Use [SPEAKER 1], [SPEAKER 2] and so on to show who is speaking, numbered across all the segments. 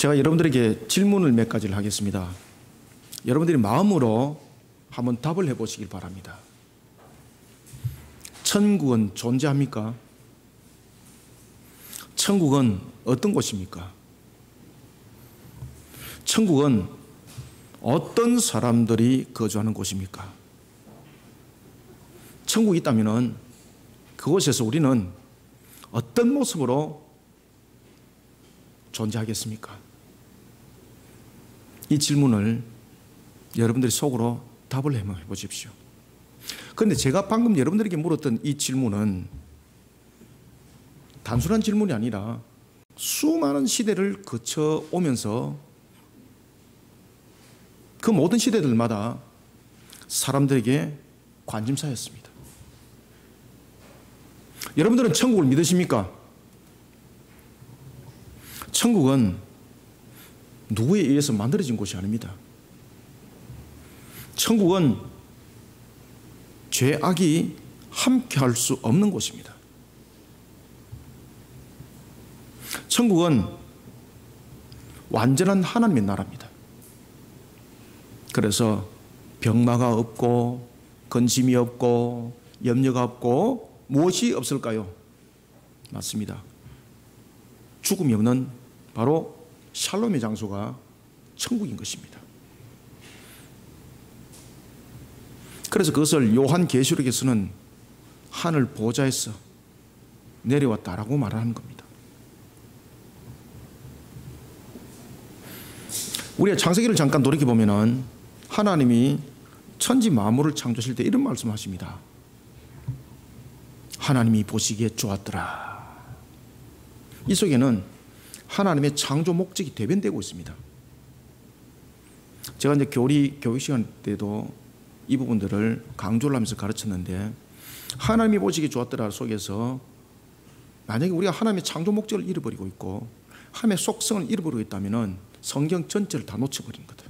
[SPEAKER 1] 제가 여러분들에게 질문을 몇 가지를 하겠습니다. 여러분들이 마음으로 한번 답을 해보시길 바랍니다. 천국은 존재합니까? 천국은 어떤 곳입니까? 천국은 어떤 사람들이 거주하는 곳입니까? 천국이 있다면 그곳에서 우리는 어떤 모습으로 존재하겠습니까? 이 질문을 여러분들이 속으로 답을 해보십시오. 보십시오. 그런데 제가 방금 여러분들에게 물었던 이 질문은 단순한 질문이 아니라 수많은 시대를 거쳐오면서 그 모든 시대들마다 사람들에게 관심사였습니다. 여러분들은 천국을 믿으십니까? 천국은 누구에 의해서 만들어진 곳이 아닙니다. 천국은 죄악이 함께 할 수 없는 곳입니다. 천국은 완전한 하나님의 나라입니다. 그래서 병마가 없고 근심이 없고 염려가 없고 무엇이 없을까요? 맞습니다. 죽음이 없는 바로 샬롬의 장소가 천국인 것입니다. 그래서 그것을 요한계시록에서는 하늘 보좌에서 내려왔다라고 말하는 겁니다. 우리가 창세기를 잠깐 돌이켜보면 하나님이 천지 만물을 창조하실 때 이런 말씀하십니다. 하나님이 보시기에 좋았더라. 이 속에는 하나님의 창조 목적이 대변되고 있습니다. 제가 이제 교육 시간 때도 이 부분들을 강조를 하면서 가르쳤는데, 하나님이 보시기에 좋았더라 속에서 만약에 우리가 하나님의 창조 목적을 잃어버리고 있고 하나님의 속성을 잃어버리고 있다면 성경 전체를 다 놓쳐버린 거다.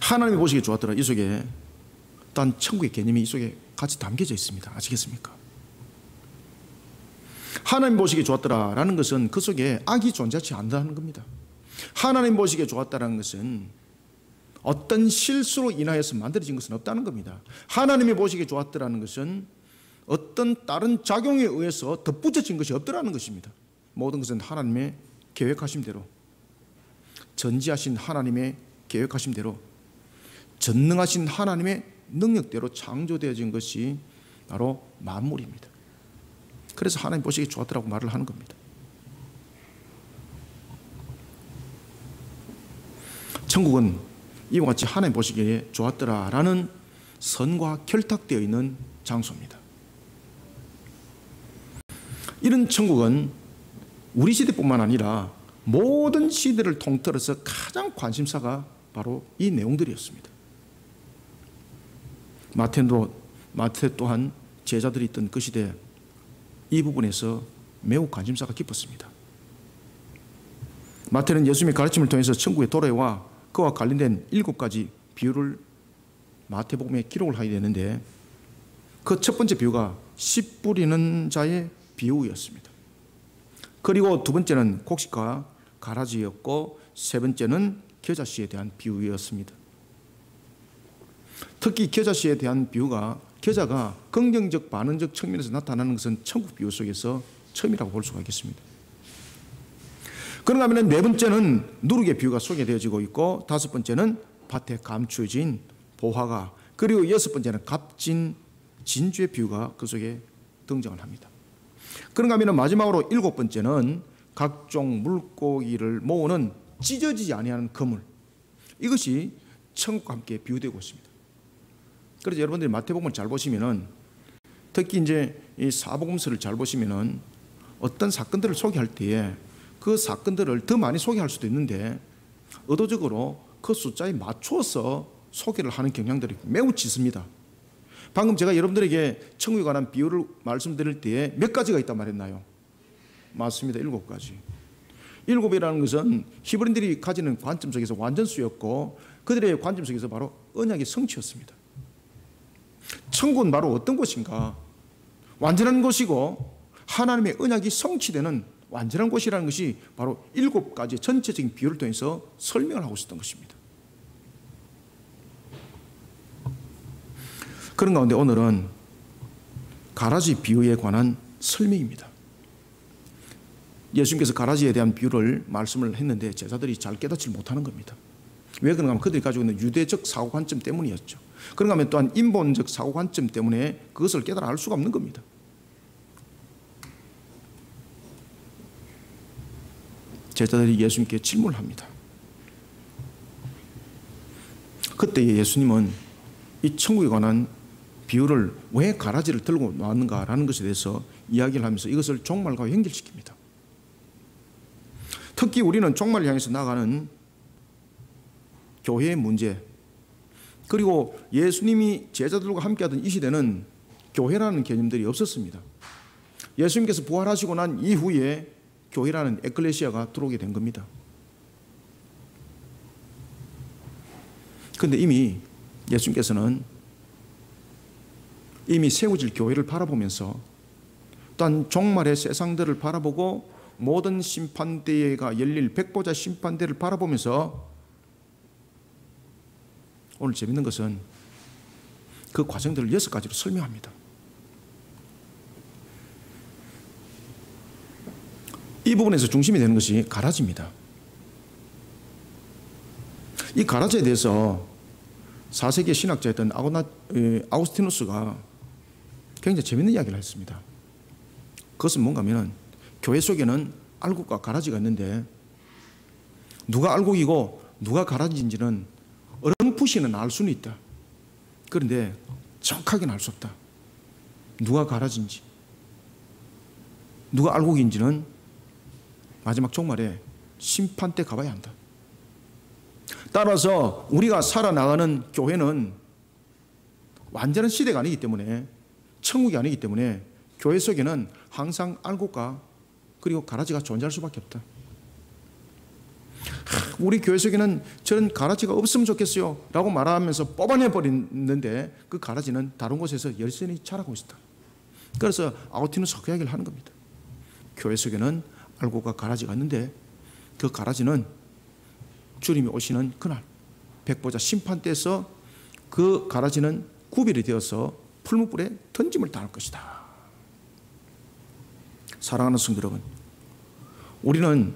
[SPEAKER 1] 하나님이 보시기에 좋았더라, 이 속에 단 천국의 개념이 이 속에 같이 담겨져 있습니다. 아시겠습니까? 하나님 보시기에 좋았더라라는 것은 그 속에 악이 존재하지 않는다는 겁니다. 하나님 보시기에 좋았다라는 것은 어떤 실수로 인하여서 만들어진 것은 없다는 겁니다. 하나님이 보시기에 좋았더라는 것은 어떤 다른 작용에 의해서 덧붙여진 것이 없더라는 것입니다. 모든 것은 하나님의 계획하심대로, 전지하신 하나님의 계획하심대로, 전능하신 하나님의 능력대로 창조되어진 것이 바로 만물입니다. 그래서 하나님 보시기에 좋았더라고 말을 하는 겁니다. 천국은 이와 같이 하나님 보시기에 좋았더라라는 선과 결탁되어 있는 장소입니다. 이런 천국은 우리 시대뿐만 아니라 모든 시대를 통틀어서 가장 관심사가 바로 이 내용들이었습니다. 마태 또한 제자들이 있던 그 시대, 이 부분에서 매우 관심사가 깊었습니다. 마태는 예수님의 가르침을 통해서 천국에 도래와 그와 관련된 7가지 비유를 마태복음에 기록을 하게 되는데, 그 첫 번째 비유가 씨 뿌리는 자의 비유였습니다. 그리고 두 번째는 곡식과 가라지였고, 세 번째는 겨자씨에 대한 비유였습니다. 특히 겨자씨에 대한 비유가, 겨자가 긍정적 반응적 측면에서 나타나는 것은 천국 비유 속에서 처음이라고 볼 수가 있겠습니다. 그런가 하면 네 번째는 누룩의 비유가 소개되어지고 있고, 다섯 번째는 밭에 감추어진 보화가, 그리고 여섯 번째는 값진 진주의 비유가 그 속에 등장을 합니다. 그런가 하면 마지막으로 일곱 번째는 각종 물고기를 모으는 찢어지지 아니하는 그물, 이것이 천국과 함께 비유되고 있습니다. 그래서 여러분들이 마태복음을 잘 보시면은, 특히 이제 이 사복음서를 잘 보시면은 어떤 사건들을 소개할 때에 그 사건들을 더 많이 소개할 수도 있는데 의도적으로 그 숫자에 맞춰서 소개를 하는 경향들이 매우 짙습니다. 방금 제가 여러분들에게 천국에 관한 비유를 말씀드릴 때에 몇 가지가 있단 말했나요? 맞습니다. 7가지. 7이라는 것은 히브리인들이 가지는 관점 속에서 완전수였고, 그들의 관점 속에서 바로 언약의 성취였습니다. 천국은 바로 어떤 곳인가? 완전한 곳이고 하나님의 언약이 성취되는 완전한 곳이라는 것이 바로 7가지 전체적인 비유를 통해서 설명을 하고 있었던 것입니다. 그런 가운데 오늘은 가라지 비유에 관한 설명입니다. 예수님께서 가라지에 대한 비유를 말씀을 했는데 제자들이 잘 깨닫지 못하는 겁니다. 왜 그런가 하면 그들이 가지고 있는 유대적 사고관점 때문이었죠. 그런가 하면 또한 인본적 사고관점 때문에 그것을 깨달아 알 수가 없는 겁니다. 제자들이 예수님께 질문을 합니다. 그때 예수님은 이 천국에 관한 비유를 왜 가라지를 들고 나왔는가라는 것에 대해서 이야기를 하면서 이것을 종말과 연결시킵니다. 특히 우리는 종말을 향해서 나가는 교회의 문제, 그리고 예수님이 제자들과 함께하던 이 시대는 교회라는 개념들이 없었습니다. 예수님께서 부활하시고 난 이후에 교회라는 에클레시아가 들어오게 된 겁니다. 그런데 이미 예수님께서는 이미 세워질 교회를 바라보면서 또한 종말의 세상들을 바라보고 모든 심판대가 열릴 백보자 심판대를 바라보면서 오늘 재밌는 것은 그 과정들을 6가지로 설명합니다. 이 부분에서 중심이 되는 것이 가라지입니다. 이 가라지에 대해서 4세기 신학자였던 아우구스티누스가 굉장히 재밌는 이야기를 했습니다. 그것은 뭔가 하면 교회 속에는 알곡과 가라지가 있는데 누가 알곡이고 누가 가라지인지는 어렴풋이는 알 수는 있다. 그런데 정확하게는 알 수 없다. 누가 가라지인지 누가 알곡인지는 마지막 종말에 심판 때 가봐야 한다. 따라서 우리가 살아나가는 교회는 완전한 시대가 아니기 때문에, 천국이 아니기 때문에 교회 속에는 항상 알곡과 그리고 가라지가 존재할 수밖에 없다. 우리 교회 속에는 저런 가라지가 없으면 좋겠어요 라고 말하면서 뽑아내버리는데 그 가라지는 다른 곳에서 열심히 자라고 있다. 그래서 아우구스티누스가 그 이야기를 하는 겁니다. 교회 속에는 알곡과 가라지가 있는데 그 가라지는 주님이 오시는 그날 백보자 심판대에서 그 가라지는 구별이 되어서 풀무불에 던짐을 당할 것이다. 사랑하는 성도 여러분, 우리는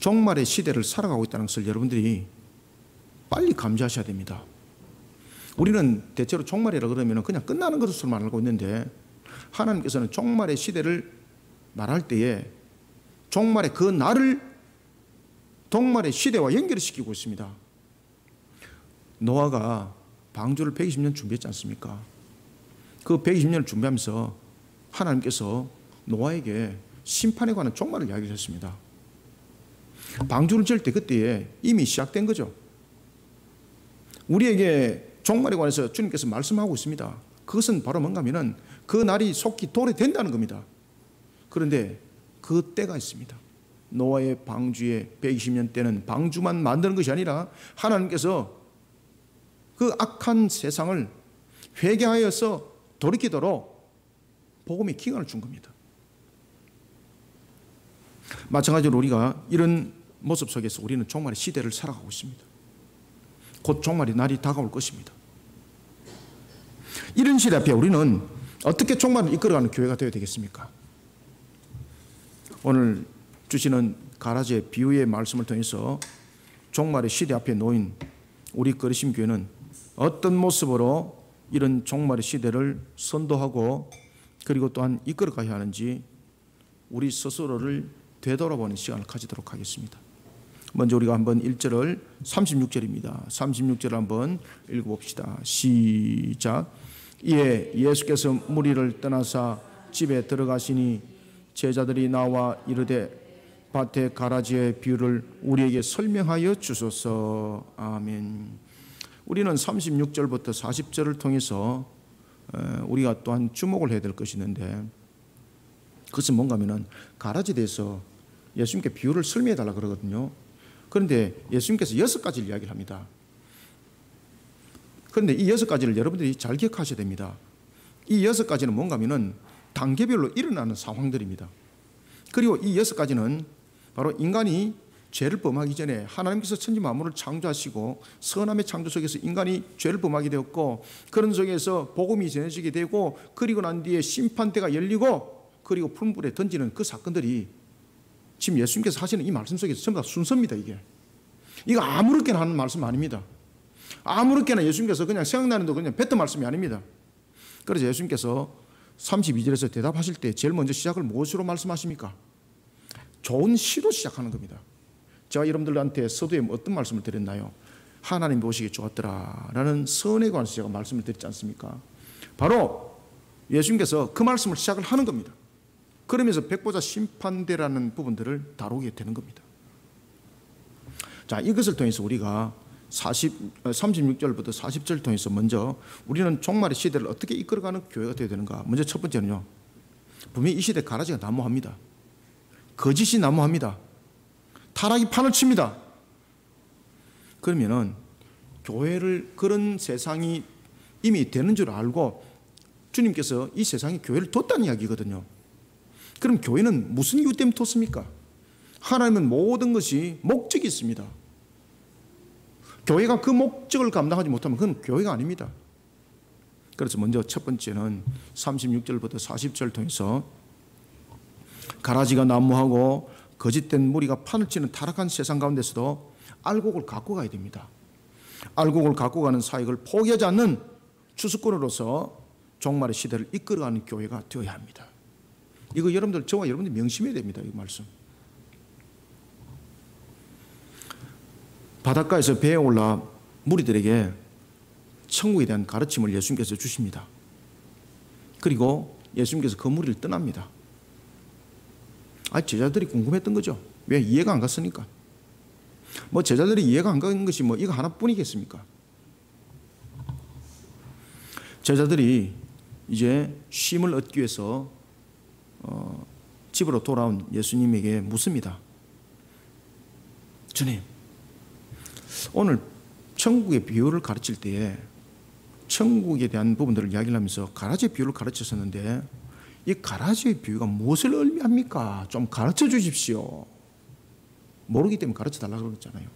[SPEAKER 1] 종말의 시대를 살아가고 있다는 것을 여러분들이 빨리 감지하셔야 됩니다. 우리는 대체로 종말이라 그러면 그냥 끝나는 것으로만 알고 있는데 하나님께서는 종말의 시대를 말할 때에 종말의 그 날을 종말의 시대와 연결시키고 있습니다. 노아가 방주를 120년 준비했지 않습니까? 그 120년을 준비하면서 하나님께서 노아에게 심판에 관한 종말을 이야기했습니다. 방주를 지을 때 그때에 이미 시작된 거죠. 우리에게 종말에 관해서 주님께서 말씀하고 있습니다. 그것은 바로 뭔가 하면은 그 날이 속히 도래된다는 겁니다. 그런데 그 때가 있습니다. 노아의 방주의 120년 때는 방주만 만드는 것이 아니라 하나님께서 그 악한 세상을 회개하여서 돌이키도록 복음의 기간을 준 겁니다. 마찬가지로 우리가 이런 모습 속에서 우리는 종말의 시대를 살아가고 있습니다. 곧 종말의 날이 다가올 것입니다. 이런 시대 앞에 우리는 어떻게 종말을 이끌어가는 교회가 되어야 되겠습니까? 오늘 주시는 가라지의 비유의 말씀을 통해서 종말의 시대 앞에 놓인 우리 거리심 교회는 어떤 모습으로 이런 종말의 시대를 선도하고 그리고 또한 이끌어가야 하는지 우리 스스로를 되돌아보는 시간을 가지도록 하겠습니다. 먼저 우리가 한번 1절을 36절입니다. 36절을 한번 읽어봅시다. 시작. 이에 예수께서 무리를 떠나사 집에 들어가시니 제자들이 나와 이르되 밭의 가라지의 비유를 우리에게 설명하여 주소서. 아멘. 우리는 36절부터 40절을 통해서 우리가 또한 주목을 해야 될 것이 있는데 그것은 뭔가 하면은 가라지에 대해서 예수님께 비유를 설명해 달라 그러거든요. 그런데 예수님께서 6가지를 이야기를 합니다. 그런데 이 6가지를 여러분들이 잘 기억하셔야 됩니다. 이 6가지는 뭔가 하면은 단계별로 일어나는 상황들입니다. 그리고 이 6가지는 바로 인간이 죄를 범하기 전에 하나님께서 천지 만물을 창조하시고 선함의 창조 속에서 인간이 죄를 범하게 되었고, 그런 속에서 복음이 전해지게 되고, 그리고 난 뒤에 심판대가 열리고, 그리고 풀물에 던지는 그 사건들이 지금 예수님께서 하시는 이 말씀 속에서 전부 다 순서입니다. 이거 아무렇게나 하는 말씀 아닙니다. 아무렇게나 예수님께서 그냥 생각나는 대로 그냥 뱉은 말씀이 아닙니다. 그래서 예수님께서 32절에서 대답하실 때 제일 먼저 시작을 무엇으로 말씀하십니까? 좋은 시로 시작하는 겁니다. 제가 여러분들한테 서두에 어떤 말씀을 드렸나요? 하나님 보시기에 좋았더라 라는 선에 관해서 제가 말씀을 드렸지 않습니까? 바로 예수님께서 그 말씀을 시작을 하는 겁니다. 그러면서 백보자 심판대라는 부분들을 다루게 되는 겁니다. 자, 이것을 통해서 우리가 36절부터 40절 통해서 먼저 우리는 종말의 시대를 어떻게 이끌어가는 교회가 되어야 되는가. 먼저 첫 번째는요, 분명히 이 시대 가라지가 난무합니다. 거짓이 난무합니다. 타락이 판을 칩니다. 그러면은 교회를, 그런 세상이 이미 되는 줄 알고 주님께서 이 세상에 교회를 뒀다는 이야기거든요. 그럼 교회는 무슨 이유 때문에 뒀습니까? 하나님은 모든 것이 목적이 있습니다. 교회가 그 목적을 감당하지 못하면 그건 교회가 아닙니다. 그래서 먼저 첫 번째는 36절부터 40절 통해서 가라지가 난무하고 거짓된 무리가 판을 치는 타락한 세상 가운데서도 알곡을 갖고 가야 됩니다. 알곡을 갖고 가는 사역을 포기하지 않는 추수꾼으로서 종말의 시대를 이끌어가는 교회가 되어야 합니다. 이거 여러분들, 저와 여러분들 명심해야 됩니다. 이 말씀. 바닷가에서 배에 올라 무리들에게 천국에 대한 가르침을 예수님께서 주십니다. 그리고 예수님께서 그 무리를 떠납니다. 제자들이 궁금했던 거죠. 왜? 이해가 안 갔으니까. 제자들이 이해가 안 가는 것이 이거 하나뿐이겠습니까? 제자들이 이제 쉼을 얻기 위해서 집으로 돌아온 예수님에게 묻습니다. 주님, 오늘 천국의 비유를 가르칠 때에 천국에 대한 부분들을 이야기를 하면서 가라지의 비유를 가르쳤었는데, 이 가라지의 비유가 무엇을 의미합니까? 좀 가르쳐 주십시오. 모르기 때문에 가르쳐 달라고 그랬잖아요.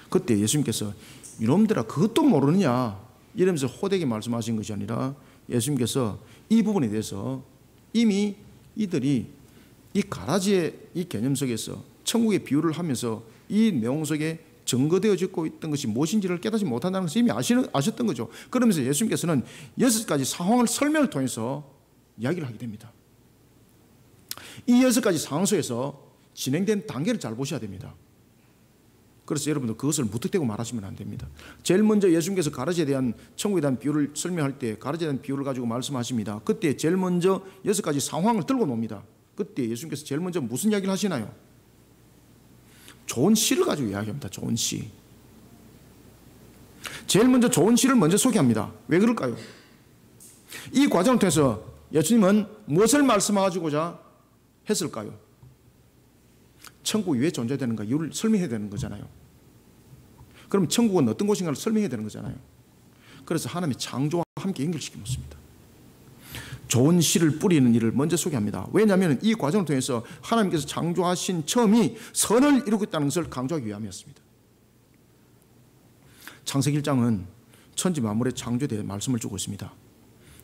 [SPEAKER 1] 그때 예수님께서 이놈들아 그것도 모르느냐 이러면서 호되게 말씀하신 것이 아니라, 예수님께서 이 부분에 대해서 이미 이들이 이 가라지의 이 개념 속에서 천국의 비유를 하면서 이 내용 속에 증거되어지고 있던 것이 무엇인지를 깨닫지 못한다는 것을 이미 아셨던 거죠. 그러면서 예수님께서는 6가지 상황을 설명을 통해서 이야기를 하게 됩니다. 이 6가지 상황 속에서 진행된 단계를 잘 보셔야 됩니다. 그래서 여러분들 그것을 무턱대고 말하시면 안 됩니다. 제일 먼저 예수님께서 가라지에 대한, 천국에 대한 비유를 설명할 때 가라지에 대한 비유를 가지고 말씀하십니다. 그때 제일 먼저 6가지 상황을 들고 놉니다. 그때 예수님께서 제일 먼저 무슨 이야기를 하시나요? 좋은 시를 가지고 이야기합니다. 좋은 시. 제일 먼저 좋은 시를 먼저 소개합니다. 왜 그럴까요? 이 과정을 통해서 예수님은 무엇을 말씀하시고자 했을까요? 천국이 왜 존재되는가 이유를 설명해야 되는 거잖아요. 그럼 천국은 어떤 곳인가를 설명해야 되는 거잖아요. 그래서 하나님의 창조와 함께 연결시켜 놓습니다. 좋은 씨를 뿌리는 일을 먼저 소개합니다. 왜냐하면 이 과정을 통해서 하나님께서 창조하신 처음이 선을 이루고 있다는 것을 강조하기 위함이었습니다. 창세기 1장은 천지 만물의 창조에 대해 말씀을 주고 있습니다.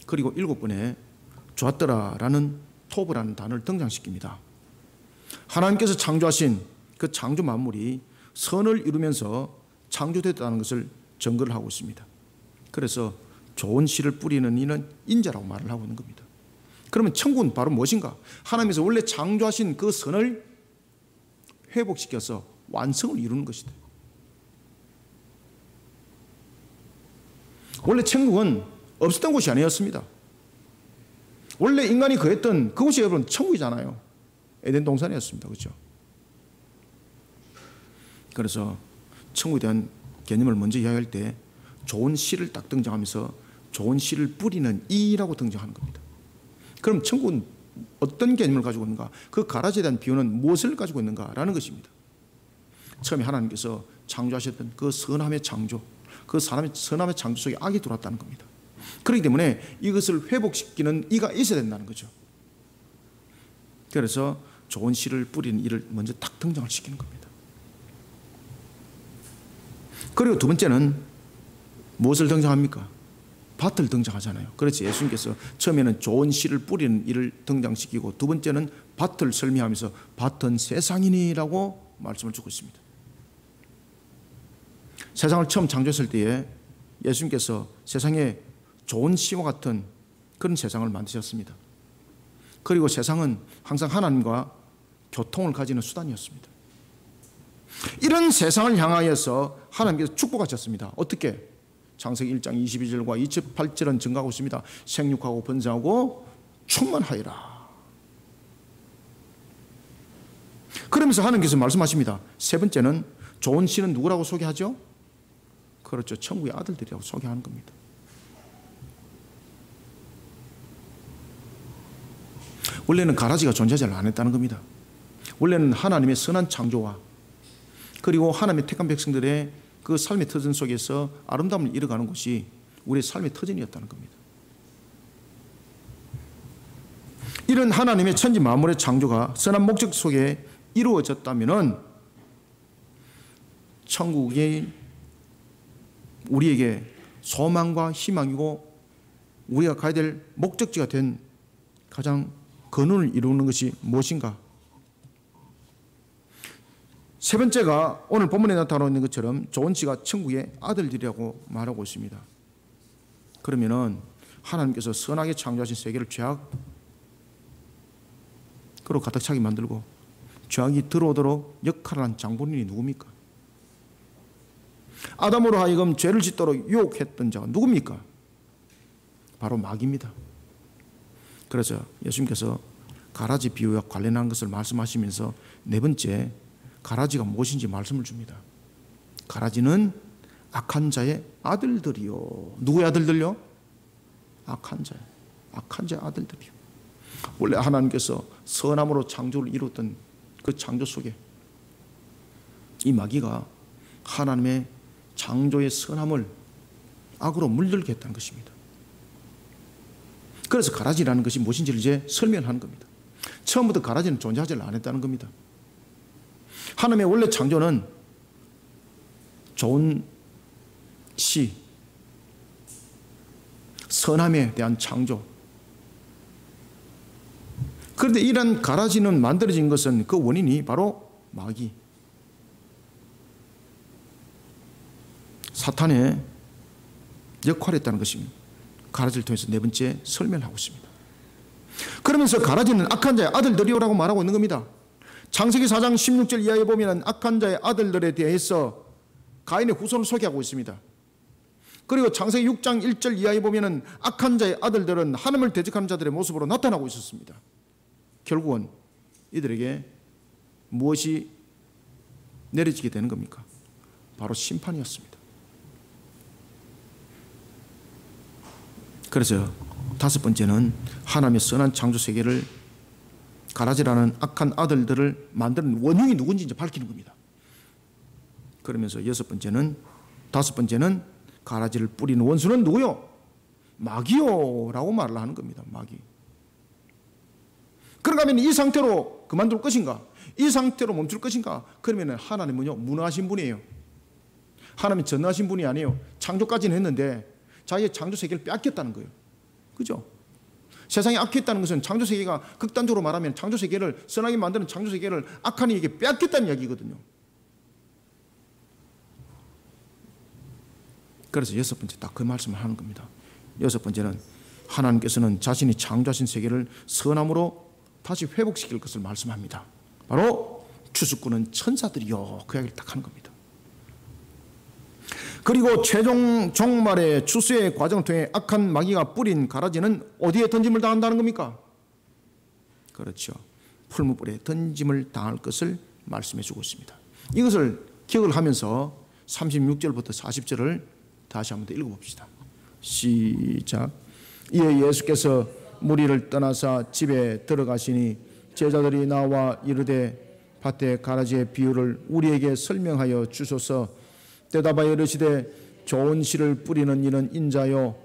[SPEAKER 1] 그리고 7번에 좋았더라라는 토브라는 단어를 등장시킵니다. 하나님께서 창조하신 그 창조 만물이 선을 이루면서 창조됐다는 것을 증거를 하고 있습니다. 그래서 좋은 씨를 뿌리는 이는 인자라고 말을 하고 있는 겁니다. 그러면 천국은 바로 무엇인가? 하나님께서 원래 창조하신 그 선을 회복시켜서 완성을 이루는 것이다. 원래 천국은 없었던 곳이 아니었습니다. 원래 인간이 거했던 그곳이 여러분 천국이잖아요. 에덴 동산이었습니다. 그렇죠? 그래서 천국에 대한 개념을 먼저 이야기할 때 좋은 씨를 딱 등장하면서 좋은 씨를 뿌리는 이라고 등장하는 겁니다. 그럼 천국은 어떤 개념을 가지고 있는가? 그 가라지에 대한 비유는 무엇을 가지고 있는가라는 것입니다. 처음에 하나님께서 창조하셨던 그 선함의 창조, 그 선함의 창조 속에 악이 들어왔다는 겁니다. 그렇기 때문에 이것을 회복시키는 이가 있어야 된다는 거죠. 그래서 좋은 씨를 뿌리는 일을 먼저 딱 등장을 시키는 겁니다. 그리고 두 번째는 무엇을 등장합니까? 밭을 등장하잖아요. 그래서 예수님께서 처음에는 좋은 씨를 뿌리는 일을 등장시키고 두 번째는 밭을 설명하면서 밭은 세상이니라고 말씀을 주고 있습니다. 세상을 처음 창조했을 때에 예수님께서 세상에 좋은 씨와 같은 그런 세상을 만드셨습니다. 그리고 세상은 항상 하나님과 교통을 가지는 수단이었습니다. 이런 세상을 향하여서 하나님께서 축복하셨습니다. 어떻게? 창세기 1장 22절과 28절은 증가하고 있습니다. 생육하고 번성하고 충만하여라. 그러면서 하나님께서 말씀하십니다. 세 번째는 좋은 씨는 누구라고 소개하죠? 그렇죠. 천국의 아들들이라고 소개하는 겁니다. 원래는 가라지가 존재를 안 했다는 겁니다. 원래는 하나님의 선한 창조와 그리고 하나님의 택한 백성들의 그 삶의 터전 속에서 아름다움을 이뤄가는 것이 우리의 삶의 터전이었다는 겁니다. 이런 하나님의 천지 만물의 창조가 선한 목적 속에 이루어졌다면 천국이 우리에게 소망과 희망이고 우리가 가야 될 목적지가 된 가장 근원을 이루는 것이 무엇인가? 세 번째가 오늘 본문에 나타나고 있는 것처럼 좋은 씨가 천국의 아들들이라고 말하고 있습니다. 그러면은 하나님께서 선하게 창조하신 세계를 죄악으로 가득 차게 만들고 죄악이 들어오도록 역할을 한 장본인이 누굽니까? 아담으로 하여금 죄를 짓도록 유혹했던 자가 누굽니까? 바로 마귀입니다. 그래서 예수님께서 가라지 비유와 관련한 것을 말씀하시면서 네 번째 가라지가 무엇인지 말씀을 줍니다. 가라지는 악한 자의 아들들이요. 누구의 아들들요? 악한 자의 아들들이요. 원래 하나님께서 선함으로 창조를 이루었던 그 창조 속에 이 마귀가 하나님의 창조의 선함을 악으로 물들게 했다는 것입니다. 그래서 가라지라는 것이 무엇인지를 이제 설명하는 겁니다. 처음부터 가라지는 존재하지 않았다는 겁니다. 하나님의 원래 창조는 좋은 씨, 선함에 대한 창조. 그런데 이런 가라지는 만들어진 것은 그 원인이 바로 마귀, 사탄의 역할이었다는 것입니다. 가라지를 통해서 네 번째 설명을 하고 있습니다. 그러면서 가라지는 악한 자의 아들들이라고 말하고 있는 겁니다. 창세기 4장 16절 이하에 보면 악한 자의 아들들에 대해서 가인의 후손을 소개하고 있습니다. 그리고 창세기 6장 1절 이하에 보면 악한 자의 아들들은 하나님을 대적하는 자들의 모습으로 나타나고 있었습니다. 결국은 이들에게 무엇이 내려지게 되는 겁니까? 바로 심판이었습니다. 그래서 다섯 번째는 하나님의 선한 창조 세계를 가라지라는 악한 아들들을 만드는 원흉이 누군지 이제 밝히는 겁니다. 그러면서 다섯 번째는 가라지를 뿌리는 원수는 누구요? 마귀요 라고 말을 하는 겁니다. 마귀. 그런가 하면 이 상태로 그만둘 것인가? 이 상태로 멈출 것인가? 그러면 하나님은요 무능하신 분이에요. 하나님이 전능하신 분이 아니에요. 창조까지는 했는데 자기의 창조 세계를 빼앗겼다는 거예요. 그죠? 세상이 악했다는 것은 창조 세계가 극단적으로 말하면 창조 세계를 선하게 만드는 창조 세계를 악한 이에게 빼앗겼다는 이야기거든요. 그래서 여섯 번째 딱 그 말씀을 하는 겁니다. 여섯 번째는 하나님께서는 자신이 창조하신 세계를 선함으로 다시 회복시킬 것을 말씀합니다. 바로 추수꾼은 천사들이요. 그 이야기를 딱 하는 겁니다. 그리고 최종 종말의 추수의 과정을 통해 악한 마귀가 뿌린 가라지는 어디에 던짐을 당한다는 겁니까? 그렇죠. 풀무불에 던짐을 당할 것을 말씀해 주고 있습니다. 이것을 기억을 하면서 36절부터 40절을 다시 한번 더 읽어봅시다. 시작. 이에 예수께서 무리를 떠나사 집에 들어가시니 제자들이 나와 이르되 밭의 가라지의 비유를 우리에게 설명하여 주소서. 대답하여 이르시되 좋은 씨를 뿌리는 이는 인자요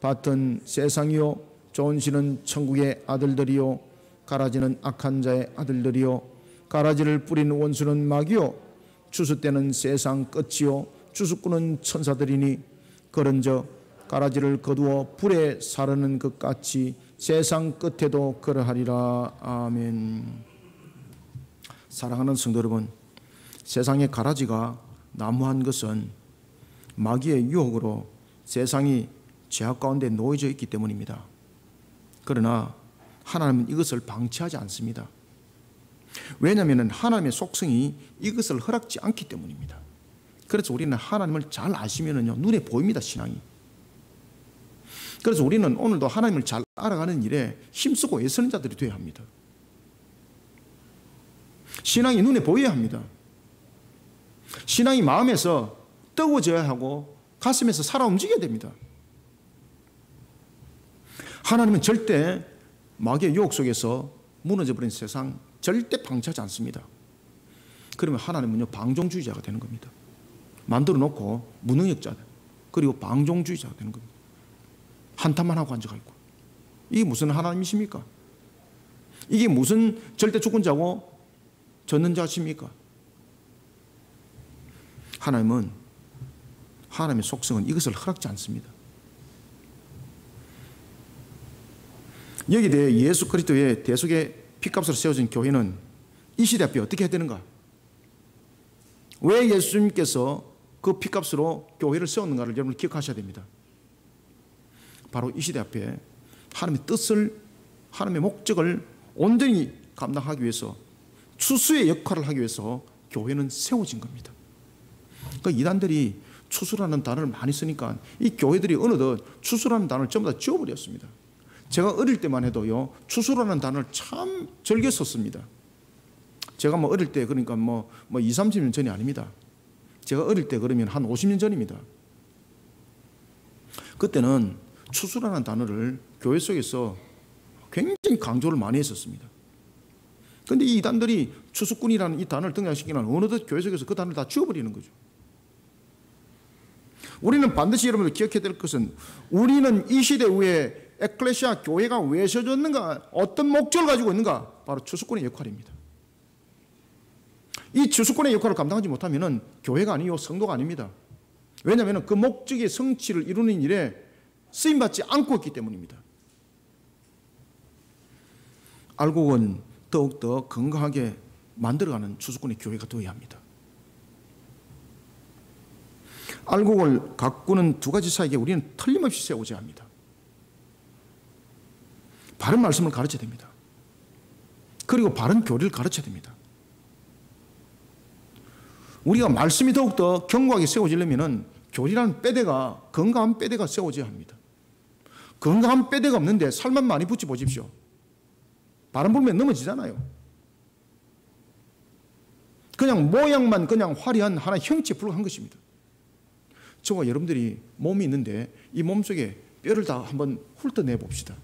[SPEAKER 1] 밭은 세상이요 좋은 씨는 천국의 아들들이요 가라지는 악한 자의 아들들이요 가라지를 뿌린 원수는 마귀요 추수 때는 세상 끝이요 추수꾼은 천사들이니 그런즉 가라지를 거두어 불에 사르는 것 같이 세상 끝에도 그러하리라. 아멘. 사랑하는 성도 여러분, 세상의 가라지가 나무한 것은 마귀의 유혹으로 세상이 죄악 가운데 놓여져 있기 때문입니다. 그러나 하나님은 이것을 방치하지 않습니다. 왜냐하면 하나님의 속성이 이것을 허락지 않기 때문입니다. 그래서 우리는 하나님을 잘 아시면은요, 눈에 보입니다, 신앙이. 그래서 우리는 오늘도 하나님을 잘 알아가는 일에 힘쓰고 애쓰는 자들이 되어야 합니다. 신앙이 눈에 보여야 합니다. 신앙이 마음에서 뜨거워져야 하고 가슴에서 살아 움직여야 됩니다. 하나님은 절대 마귀의 유혹 속에서 무너져버린 세상 절대 방치하지 않습니다. 그러면 하나님은요, 방종주의자가 되는 겁니다. 만들어 놓고 무능력자 그리고 방종주의자가 되는 겁니다. 한탄만 하고 앉아가 있고. 이게 무슨 하나님이십니까? 이게 무슨 절대 주권자고 졌는 자십니까? 하나님은, 하나님의 속성은 이것을 허락지 않습니다. 여기에 대해 예수 그리스도의 대속의 피값으로 세워진 교회는 이 시대 앞에 어떻게 해야 되는가? 왜 예수님께서 그 피값으로 교회를 세웠는가를 여러분 기억하셔야 됩니다. 바로 이 시대 앞에 하나님의 뜻을, 하나님의 목적을 온전히 감당하기 위해서, 추수의 역할을 하기 위해서 교회는 세워진 겁니다. 그 이단들이 추수라는 단어를 많이 쓰니까 이 교회들이 어느덧 추수라는 단어를 전부 다 지워버렸습니다. 제가 어릴 때만 해도요, 추수라는 단어를 참 즐겨 썼습니다. 제가 뭐 어릴 때, 그러니까 뭐 20, 30년 전이 아닙니다. 제가 어릴 때 그러면 한 50년 전입니다. 그때는 추수라는 단어를 교회 속에서 굉장히 강조를 많이 했었습니다. 그런데 이 이단들이 추수꾼이라는 이 단어를 등장시키면 어느덧 교회 속에서 그 단어를 다 지워버리는 거죠. 우리는 반드시 여러분들 기억해야 될 것은, 우리는 이 시대 후에 에클레시아 교회가 왜 세워졌는가, 어떤 목적을 가지고 있는가, 바로 추수꾼의 역할입니다. 이 추수꾼의 역할을 감당하지 못하면 교회가 아니요 성도가 아닙니다. 왜냐하면 그 목적의 성취를 이루는 일에 쓰임받지 않고 있기 때문입니다. 알곡은 더욱더 건강하게 만들어가는 추수꾼의 교회가 되어야 합니다. 알곡을 가꾸는 두 가지 사이에 우리는 틀림없이 세우셔야 합니다. 바른 말씀을 가르쳐야 됩니다. 그리고 바른 교리를 가르쳐야 됩니다. 우리가 말씀이 더욱더 견고하게 세워지려면 교리라는 뼈대가, 건강한 뼈대가 세워져야 합니다. 건강한 뼈대가 없는데 살만 많이 붙여 보십시오. 바람 불면 넘어지잖아요. 그냥 모양만 그냥 화려한 하나의 형체에 불과한 것입니다. 저와 여러분들이 몸이 있는데 이 몸속에 뼈를 다 한번 훑어내 봅시다.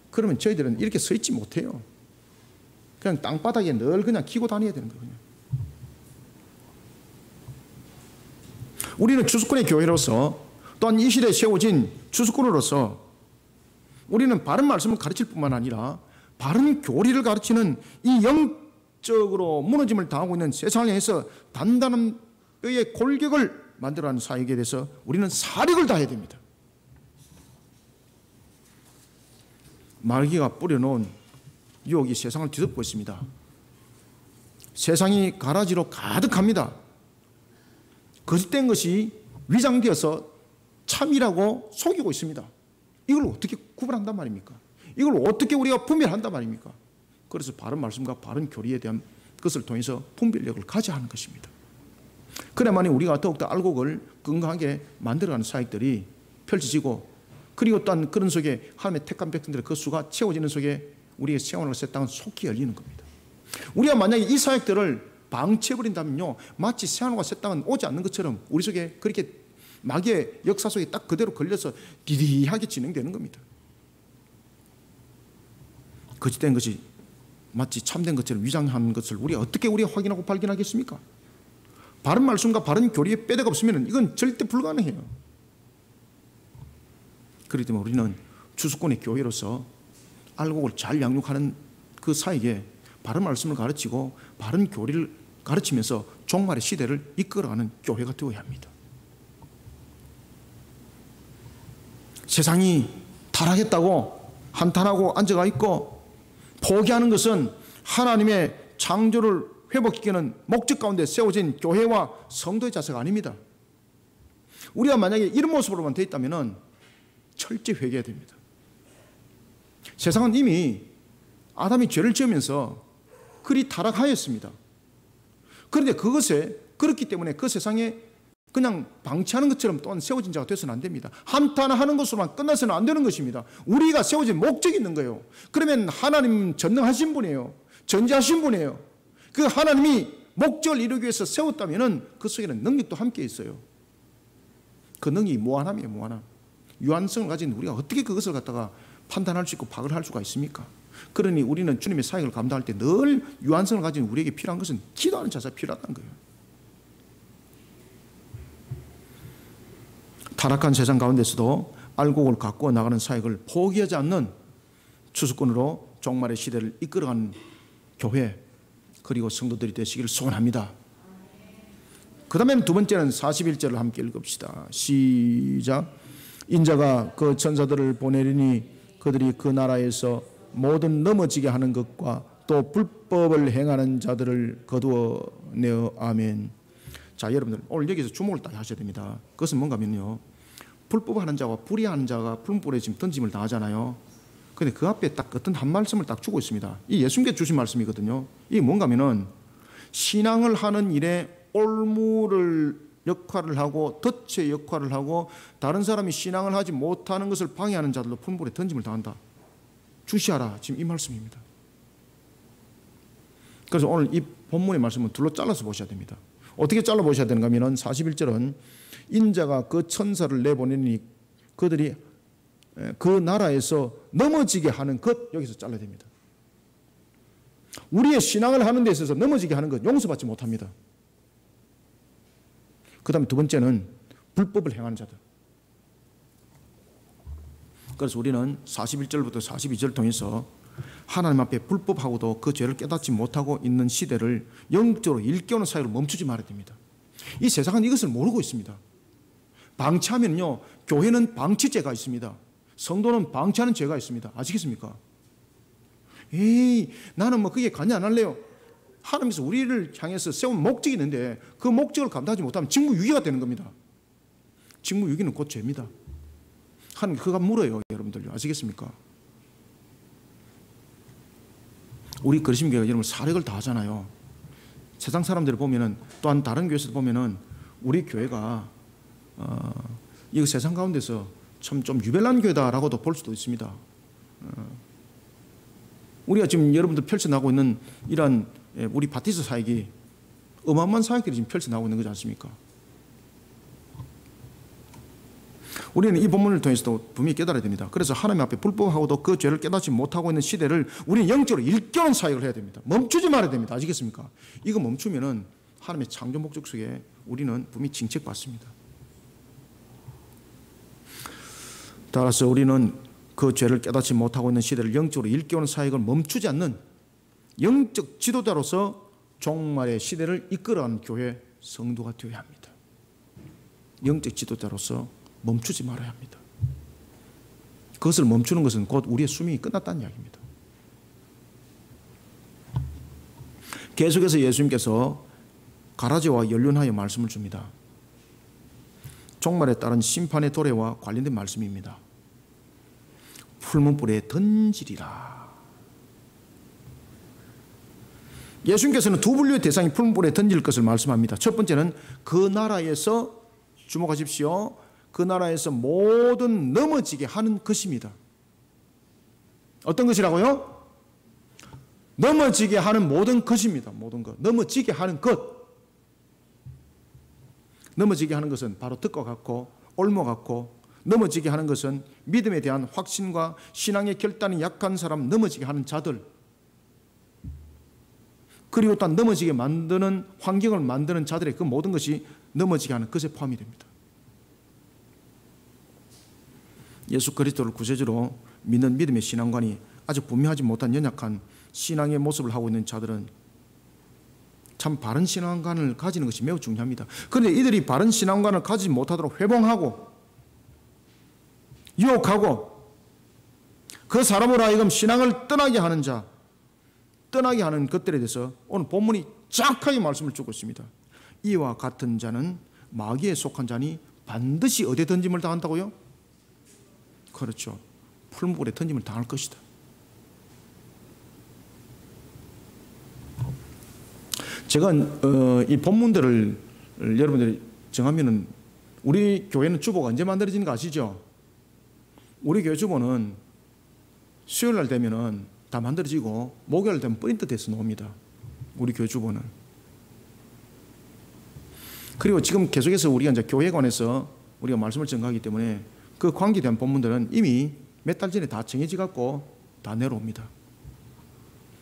[SPEAKER 1] 그러면 저희들은 이렇게 서 있지 못해요. 그냥 땅바닥에 늘 그냥 기고 다녀야 되는 거예요. 우리는 추수꾼의 교회로서, 또한 이 시대에 세워진 추수꾼으로서 우리는 바른 말씀을 가르칠 뿐만 아니라 바른 교리를 가르치는 이 영적으로 무너짐을 당하고 있는 세상을 향해서 단단한 뼈의 골격을 만들어가는 사역에 대해서 우리는 사력을 다해야 됩니다. 마귀가 뿌려놓은 유혹이 세상을 뒤덮고 있습니다. 세상이 가라지로 가득합니다. 거짓된 것이 위장되어서 참이라고 속이고 있습니다. 이걸 어떻게 구분한단 말입니까? 이걸 어떻게 우리가 분별한단 말입니까? 그래서 바른 말씀과 바른 교리에 대한 것을 통해서 분별력을 가져야 하는 것입니다. 그래야만이 우리가 더욱더 알곡을 건강하게 만들어가는 사역들이 펼쳐지고, 그리고 또한 그런 속에 하나님의 택한 백성들의 그 수가 채워지는 속에 우리의 세원을 새 땅은 속히 열리는 겁니다. 우리가 만약에 이 사역들을 방치해버린다면요, 마치 새하늘과 새 땅은 오지 않는 것처럼 우리 속에 그렇게 마귀의 역사 속에 딱 그대로 걸려서 디디하게 진행되는 겁니다. 거짓된 것이 마치 참된 것처럼 위장한 것을 우리가 어떻게 확인하고 발견하겠습니까? 바른 말씀과 바른 교리에 뼈대가 없으면 이건 절대 불가능해요. 그렇기 때문에 우리는 추수꾼의 교회로서 알곡을 잘 양육하는 그 그 사이에 바른 말씀을 가르치고 바른 교리를 가르치면서 종말의 시대를 이끌어가는 교회가 되어야 합니다. 세상이 타락했다고 한탄하고 앉아가 있고 포기하는 것은 하나님의 창조를 회복시키는 목적 가운데 세워진 교회와 성도의 자세가 아닙니다. 우리가 만약에 이런 모습으로만 되어 있다면 철저히 회개해야 됩니다. 세상은 이미 아담이 죄를 지으면서 그리 타락하였습니다. 그런데 그렇기 때문에 그 세상에 그냥 방치하는 것처럼 또한 세워진 자가 되어서는 안 됩니다. 한탄하는 것으로만 끝나서는 안 되는 것입니다. 우리가 세워진 목적이 있는 거예요. 그러면 하나님 전능하신 분이에요. 전지하신 분이에요. 그 하나님이 목적을 이루기 위해서 세웠다면 그 속에는 능력도 함께 있어요. 그 능력이 무한함이에요. 무한함. 유한성을 가진 우리가 어떻게 그것을 갖다가 판단할 수 있고 파악을 할 수가 있습니까? 그러니 우리는 주님의 사역을 감당할 때 늘 유한성을 가진 우리에게 필요한 것은 기도하는 자세가 필요하다는 거예요. 타락한 세상 가운데서도 알곡을 갖고 나가는 사역을 포기하지 않는 추수꾼으로 종말의 시대를 이끌어가는 교회 그리고 성도들이 되시기를 소원합니다. 그 다음에 두 번째는 41절을 함께 읽읍시다. 시작. 인자가 그 천사들을 보내리니 그들이 그 나라에서 모든 넘어지게 하는 것과 또 불법을 행하는 자들을 거두어내어. 아멘. 자, 여러분들 오늘 여기서 주목을 딱 하셔야 됩니다. 그것은 뭔가 하면요, 불법하는 자와 불의하는 자가 풀무불에 지금 던짐을 당하잖아요. 그런데 그 앞에 딱 어떤 한 말씀을 딱 주고 있습니다. 이 예수님께 주신 말씀이거든요. 이게 뭔가 하면은 신앙을 하는 일에 올무를 역할을 하고 덫의 역할을 하고 다른 사람이 신앙을 하지 못하는 것을 방해하는 자들로 풀무불에 던짐을 당한다. 주시하라. 지금 이 말씀입니다. 그래서 오늘 이 본문의 말씀은 둘로 잘라서 보셔야 됩니다. 어떻게 잘라 보셔야 되는가 하면 41절은 인자가 그 천사를 내보내니 그들이 그 나라에서 넘어지게 하는 것, 여기서 잘라야 됩니다. 우리의 신앙을 하는 데 있어서 넘어지게 하는 것 용서받지 못합니다. 그 다음에 두 번째는 불법을 행하는 자들. 그래서 우리는 41절부터 42절을 통해서 하나님 앞에 불법하고도 그 죄를 깨닫지 못하고 있는 시대를 영적으로 일깨우는 사역을 멈추지 말아야 됩니다. 이 세상은 이것을 모르고 있습니다. 방치하면요, 교회는 방치죄가 있습니다. 성도는 방치하는 죄가 있습니다. 아시겠습니까? 에이, 나는 뭐 그게 관여 안 할래요. 하나님께서 우리를 향해서 세운 목적이 있는데 그 목적을 감당하지 못하면 직무유기가 되는 겁니다. 직무유기는 곧 죄입니다. 하나님 그가 물어요, 여러분들. 아시겠습니까? 우리 그리심교회가 여러분 사력을 다하잖아요. 세상 사람들을 보면은, 또한 다른 교회에서도 보면은 우리 교회가 이 세상 가운데서 참 좀 유별난 교회다라고도 볼 수도 있습니다. 우리가 지금 여러분들 펼쳐나가고 있는 이러한 우리 바티스트 사역이 어마어마한 사역들이 지금 펼쳐나가고 있는 거지 않습니까? 우리는 이 본문을 통해서도 분명히 깨달아야 됩니다. 그래서 하나님 앞에 불법하고도 그 죄를 깨닫지 못하고 있는 시대를 우리는 영적으로 일깨우는 사역을 해야 됩니다. 멈추지 말아야 됩니다. 아시겠습니까? 이거 멈추면은 하나님의 창조 목적 속에 우리는 분명히 징책받습니다. 따라서 우리는 그 죄를 깨닫지 못하고 있는 시대를 영적으로 일깨우는 사역을 멈추지 않는 영적 지도자로서 종말의 시대를 이끌어가는 교회 성도가 되어야 합니다. 영적 지도자로서 멈추지 말아야 합니다. 그것을 멈추는 것은 곧 우리의 수명이 끝났다는 이야기입니다. 계속해서 예수님께서 가라지와 연륜하여 말씀을 줍니다. 종말에 따른 심판의 도래와 관련된 말씀입니다. 풀문불에 던지리라. 예수님께서는 두 분류의 대상이 풀문불에 던질 것을 말씀합니다. 첫 번째는 그 나라에서, 주목하십시오, 그 나라에서 모든 넘어지게 하는 것입니다. 어떤 것이라고요? 넘어지게 하는 모든 것입니다. 모든 것. 넘어지게 하는 것. 넘어지게 하는 것은 바로 덫과 같고 올무 같고, 넘어지게 하는 것은 믿음에 대한 확신과 신앙의 결단이 약한 사람 넘어지게 하는 자들, 그리고 또 넘어지게 만드는 환경을 만드는 자들의 그 모든 것이 넘어지게 하는 것에 포함이 됩니다. 예수 그리스도를 구세주로 믿는 믿음의 신앙관이 아직 분명하지 못한 연약한 신앙의 모습을 하고 있는 자들은 참 바른 신앙관을 가지는 것이 매우 중요합니다. 그런데 이들이 바른 신앙관을 가지지 못하도록 회봉하고 유혹하고 그 사람으로 하여금 신앙을 떠나게 하는 자, 떠나게 하는 것들에 대해서 오늘 본문이 정확하게 말씀을 주고 있습니다. 이와 같은 자는 마귀에 속한 자니 반드시 어디에 던짐을 당한다고요? 그렇죠. 풀무불에 던짐을 당할 것이다. 제가 이 본문들을 여러분들이 정하면은 우리 교회는 주보가 언제 만들어지는 거 아시죠? 우리 교회 주보는 수요일 날 되면은 다 만들어지고 목요일 되면 프린트 돼서 나옵니다. 우리 교회 주보는. 그리고 지금 계속해서 우리가 이제 교회관에서 우리가 말씀을 전가하기 때문에 그 관계된 본문들은 이미 몇 달 전에 다 정해져 갖고 다 내려옵니다.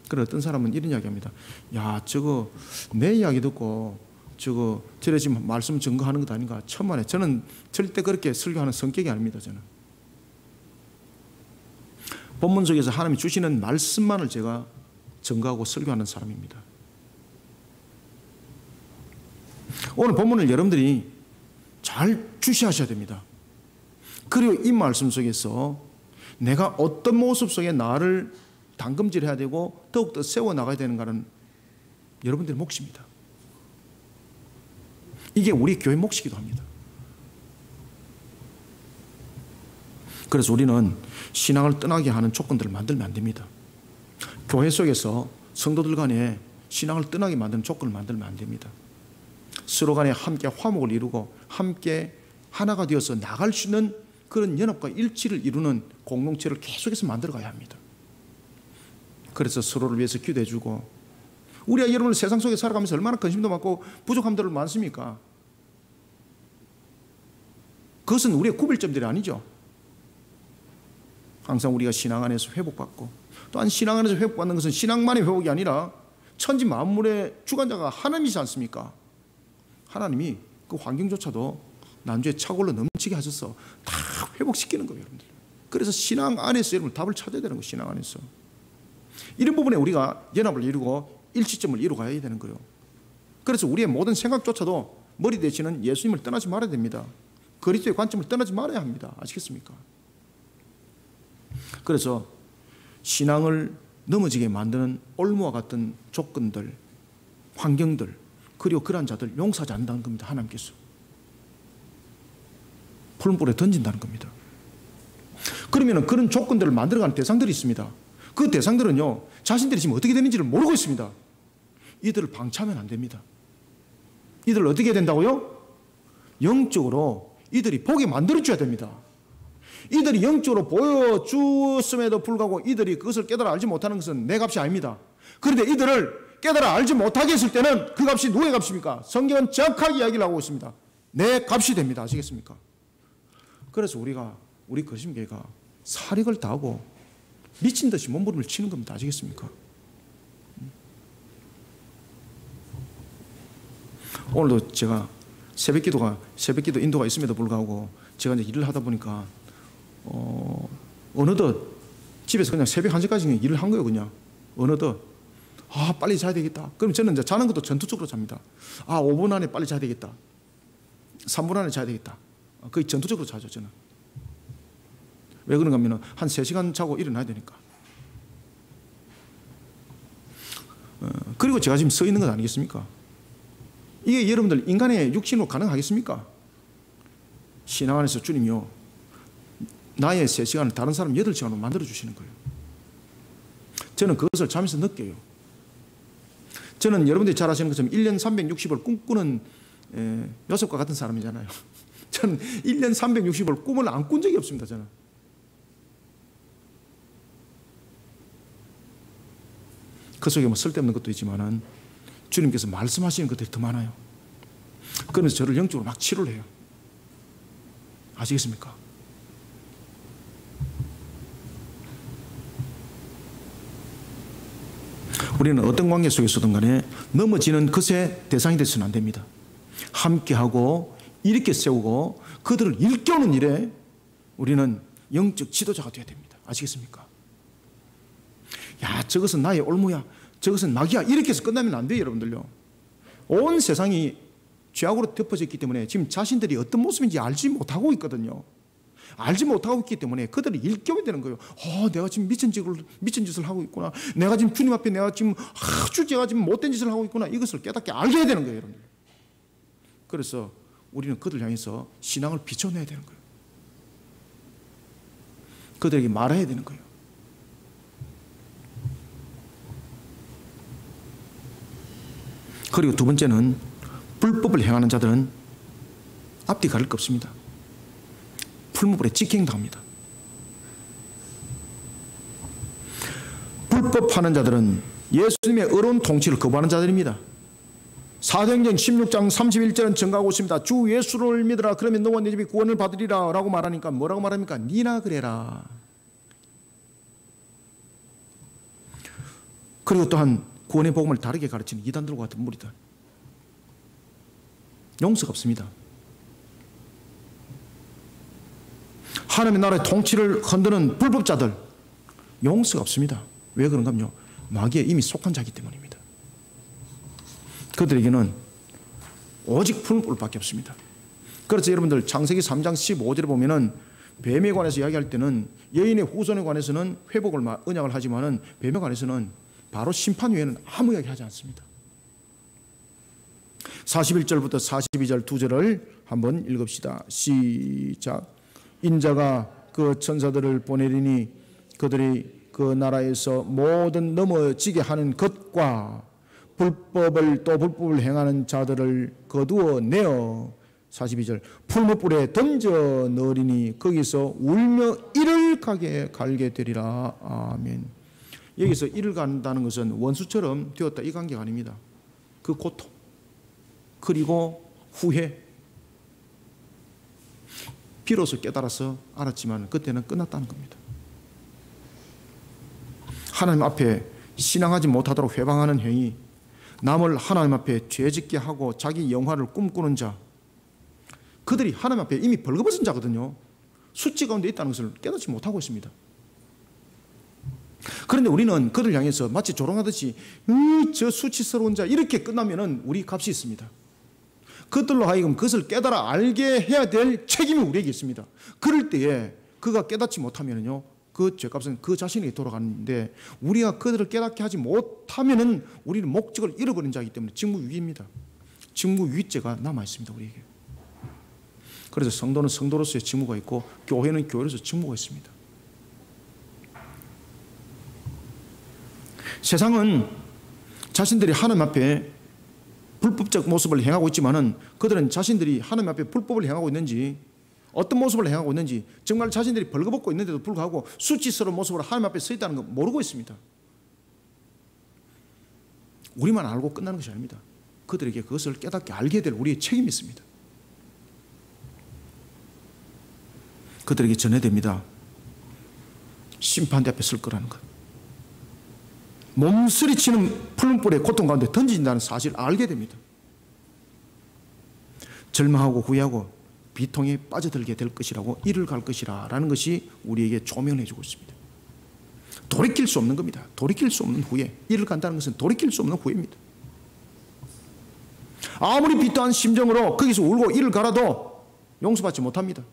[SPEAKER 1] 그래 어떤 사람은 이런 이야기합니다. 야, 저거 내 이야기 듣고 저거 저래 지금 말씀 증거하는 것 아닌가? 천만에. 저는 절대 그렇게 설교하는 성격이 아닙니다. 저는 본문 속에서 하나님이 주시는 말씀만을 제가 증거하고 설교하는 사람입니다. 오늘 본문을 여러분들이 잘 주시하셔야 됩니다. 그리고 이 말씀 속에서 내가 어떤 모습 속에 나를 당금질해야 되고 더욱더 세워나가야 되는가는 여러분들의 몫입니다. 이게 우리 교회 몫이기도 합니다. 그래서 우리는 신앙을 떠나게 하는 조건들을 만들면 안 됩니다. 교회 속에서 성도들 간에 신앙을 떠나게 만드는 조건을 만들면 안 됩니다. 서로 간에 함께 화목을 이루고 함께 하나가 되어서 나갈 수 있는 그런 연합과 일치를 이루는 공동체를 계속해서 만들어 가야 합니다. 그래서 서로를 위해서 기도해주고, 우리가 여러분 세상 속에 살아가면서 얼마나 근심도 많고 부족함들을 많습니까? 그것은 우리의 구별점들이 아니죠. 항상 우리가 신앙 안에서 회복받고, 또한 신앙 안에서 회복받는 것은 신앙만의 회복이 아니라 천지 만물의 주관자가 하나님이지 않습니까? 하나님이 그 환경조차도 난주에 차골로 넘치게 하셔서 다 회복시키는 거예요, 여러분들. 그래서 신앙 안에서 여러분 답을 찾아야 되는 거예요. 신앙 안에서 이런 부분에 우리가 연합을 이루고 일치점을 이루어가야 되는 거예요. 그래서 우리의 모든 생각조차도 머리 대신은 예수님을 떠나지 말아야 됩니다. 그리스도의 관점을 떠나지 말아야 합니다. 아시겠습니까? 그래서 신앙을 넘어지게 만드는 올무와 같은 조건들, 환경들, 그리고 그러한 자들 용서하지 않는다는 겁니다. 하나님께서 푸른불에 던진다는 겁니다. 그러면 그런 조건들을 만들어가는 대상들이 있습니다. 그 대상들은요, 자신들이 지금 어떻게 되는지를 모르고 있습니다. 이들을 방치하면 안 됩니다. 이들을 어떻게 해야 된다고요? 영적으로 이들이 보게 만들어줘야 됩니다. 이들이 영적으로 보여주었음에도 불구하고 이들이 그것을 깨달아 알지 못하는 것은 내 값이 아닙니다. 그런데 이들을 깨달아 알지 못하게 했을 때는 그 값이 누구의 값입니까? 성경은 정확하게 이야기를 하고 있습니다. 내 값이 됩니다. 아시겠습니까? 그래서 우리 거심교회가 사력을 다하고 미친 듯이 몸부림을 치는 겁니다. 아시겠습니까? 오늘도 제가 새벽기도 인도가 있음에도 불구하고 제가 이제 일을 하다 보니까 어느덧 집에서 그냥 새벽 1시까지 일을 한 거예요. 그냥 어느덧 빨리 자야 되겠다. 그럼 저는 이제 자는 것도 전투적으로 잡니다. 5분 안에 빨리 자야 되겠다. 3분 안에 자야 되겠다. 거의 전투적으로 자죠. 저는. 왜 그런가 하면 한 3시간 자고 일어나야 되니까. 그리고 제가 지금 서 있는 것 아니겠습니까? 이게 여러분들 인간의 육신으로 가능하겠습니까? 신앙 안에서 주님이요, 나의 3시간을 다른 사람 8시간으로 만들어주시는 거예요. 저는 그것을 잠에서 느껴요. 저는 여러분들이 잘 아시는 것처럼 1년 360을 꿈꾸는 요셉과 같은 사람이잖아요. 저는 1년 360을 꿈을 안 꾼 적이 없습니다. 저는. 그 속에 뭐 쓸데없는 것도 있지만은 주님께서 말씀하시는 것들이 더 많아요. 그래서 저를 영적으로 막 치료를 해요. 아시겠습니까? 우리는 어떤 관계 속에서든 간에 넘어지는 것의 대상이 되서는 안 됩니다. 함께하고 일으켜 세우고 그들을 일깨우는 일에 우리는 영적 지도자가 되어야 됩니다. 아시겠습니까? 야, 저것은 나의 올무야, 저것은 낙이야, 이렇게 해서 끝나면 안 돼요, 여러분들요. 온 세상이 죄악으로 덮어져 있기 때문에 지금 자신들이 어떤 모습인지 알지 못하고 있거든요. 알지 못하고 있기 때문에 그들이 일깨워야 되는 거예요. 내가 지금 미친 짓을 하고 있구나. 내가 지금 주님 앞에 내가 지금 제가 지금 못된 짓을 하고 있구나. 이것을 깨닫게 알게 해야 되는 거예요, 여러분들. 그래서 우리는 그들 향해서 신앙을 비춰내야 되는 거예요. 그들에게 말해야 되는 거예요. 그리고 두 번째는 불법을 행하는 자들은 앞뒤 가릴 것 없습니다. 풀무불에 직행당합니다. 불법하는 자들은 예수님의 의로운 통치를 거부하는 자들입니다. 사도행전 16장 31절은 증가하고 있습니다. 주 예수를 믿으라. 그러면 너와 네 집이 구원을 받으리라 라고 말하니까 뭐라고 말합니까? 니나 그래라. 그리고 또한 구원의 복음을 다르게 가르치는 이단들과 같은 무리들. 용서가 없습니다. 하나님의 나라의 통치를 흔드는 불법자들, 용서가 없습니다. 왜 그런가요? 마귀에 이미 속한 자이기 때문입니다. 그들에게는 오직 풀물밖에 없습니다. 그래서 여러분들 창세기 3장 15절에 보면은 뱀에 관해서 이야기할 때는 여인의 후손에 관해서는 회복을 언약을 하지만은 뱀에 관해서는 바로 심판 외에는 아무 이야기 하지 않습니다. 41절부터 42절 두 절을 한번 읽읍시다. 시작. 인자가 그 천사들을 보내리니 그들이 그 나라에서 모든 넘어지게 하는 것과 불법을 행하는 자들을 거두어 내어 42절 풀무불에 던져 넣으리니 거기서 울며 이를 갈게 되리라. 아멘. 여기서 이를 간다는 것은 원수처럼 되었다 이 관계가 아닙니다. 그 고통 그리고 후회, 비로소 깨달아서 알았지만 그때는 끝났다는 겁니다. 하나님 앞에 신앙하지 못하도록 회방하는 행위, 남을 하나님 앞에 죄짓게 하고 자기 영화를 꿈꾸는 자, 그들이 하나님 앞에 이미 벌거벗은 자거든요. 수치 가운데 있다는 것을 깨닫지 못하고 있습니다. 그런데 우리는 그들 향해서 마치 조롱하듯이 저 수치스러운 자 이렇게 끝나면은 우리 값이 있습니다. 그들로 하여금 그것을 깨달아 알게 해야 될 책임이 우리에게 있습니다. 그럴 때에 그가 깨닫지 못하면요, 그 죄값은 그 자신에게 돌아가는데 우리가 그들을 깨닫게 하지 못하면은 우리는 목적을 잃어버린 자이기 때문에 직무유기입니다. 직무유기죄가 남아 있습니다, 우리에게. 그래서 성도는 성도로서의 직무가 있고 교회는 교회로서 직무가 있습니다. 세상은 자신들이 하나님 앞에 불법적 모습을 행하고 있지만은 그들은 자신들이 하나님 앞에 불법을 행하고 있는지 어떤 모습을 행하고 있는지 정말 자신들이 벌거벗고 있는데도 불구하고 수치스러운 모습으로 하나님 앞에 서 있다는 거 모르고 있습니다. 우리만 알고 끝나는 것이 아닙니다. 그들에게 그것을 깨닫게 알게 될 우리의 책임이 있습니다. 그들에게 전해야 됩니다. 심판대 앞에 설 거라는 것. 몸서리치는 풀무불의 고통 가운데 던진다는 사실을 알게 됩니다. 절망하고 후회하고 비통에 빠져들게 될 것이라고 이를 갈 것이라 라는 것이 우리에게 조명해 주고 있습니다. 돌이킬 수 없는 겁니다. 돌이킬 수 없는 후회. 이를 간다는 것은 돌이킬 수 없는 후회입니다. 아무리 비떠한 심정으로 거기서 울고 이를 갈아도 용서받지 못합니다.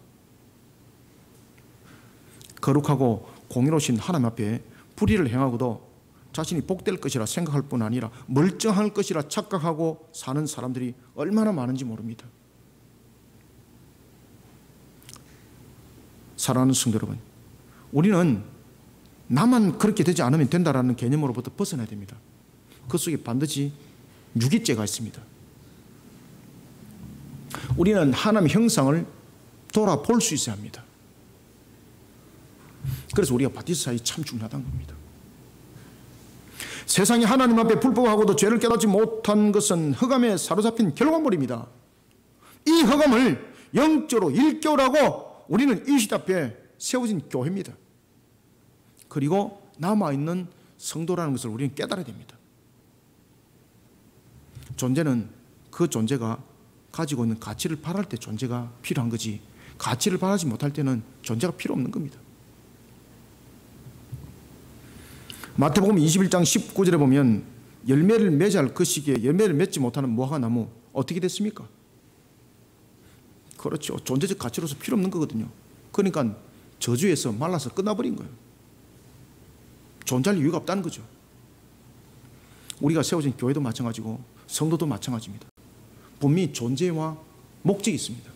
[SPEAKER 1] 거룩하고 공의로우신 하나님 앞에 불의를 행하고도 자신이 복될 것이라 생각할 뿐 아니라 멀쩡할 것이라 착각하고 사는 사람들이 얼마나 많은지 모릅니다. 사랑하는 성도 여러분, 우리는 나만 그렇게 되지 않으면 된다라는 개념으로부터 벗어나야 됩니다. 그 속에 반드시 유기죄가 있습니다. 우리는 하나님의 형상을 돌아볼 수 있어야 합니다. 그래서 우리가 바티스타이 참 중요하다는 겁니다. 세상이 하나님 앞에 불법하고도 죄를 깨닫지 못한 것은 흑암에 사로잡힌 결과물입니다. 이 흑암을 영적으로 일깨우라고 우리는 이 시대 앞에 세워진 교회입니다. 그리고 남아있는 성도라는 것을 우리는 깨달아야 됩니다. 존재는 그 존재가 가지고 있는 가치를 발할 때 존재가 필요한 거지, 가치를 발하지 못할 때는 존재가 필요 없는 겁니다. 마태복음 21장 19절에 보면 열매를 맺어야 할 그 시기에 열매를 맺지 못하는 무화과 나무 어떻게 됐습니까? 그렇죠. 존재적 가치로서 필요 없는 거거든요. 그러니까 저주에서 말라서 끝나버린 거예요. 존재할 이유가 없다는 거죠. 우리가 세워진 교회도 마찬가지고 성도도 마찬가지입니다. 분명히 존재와 목적이 있습니다.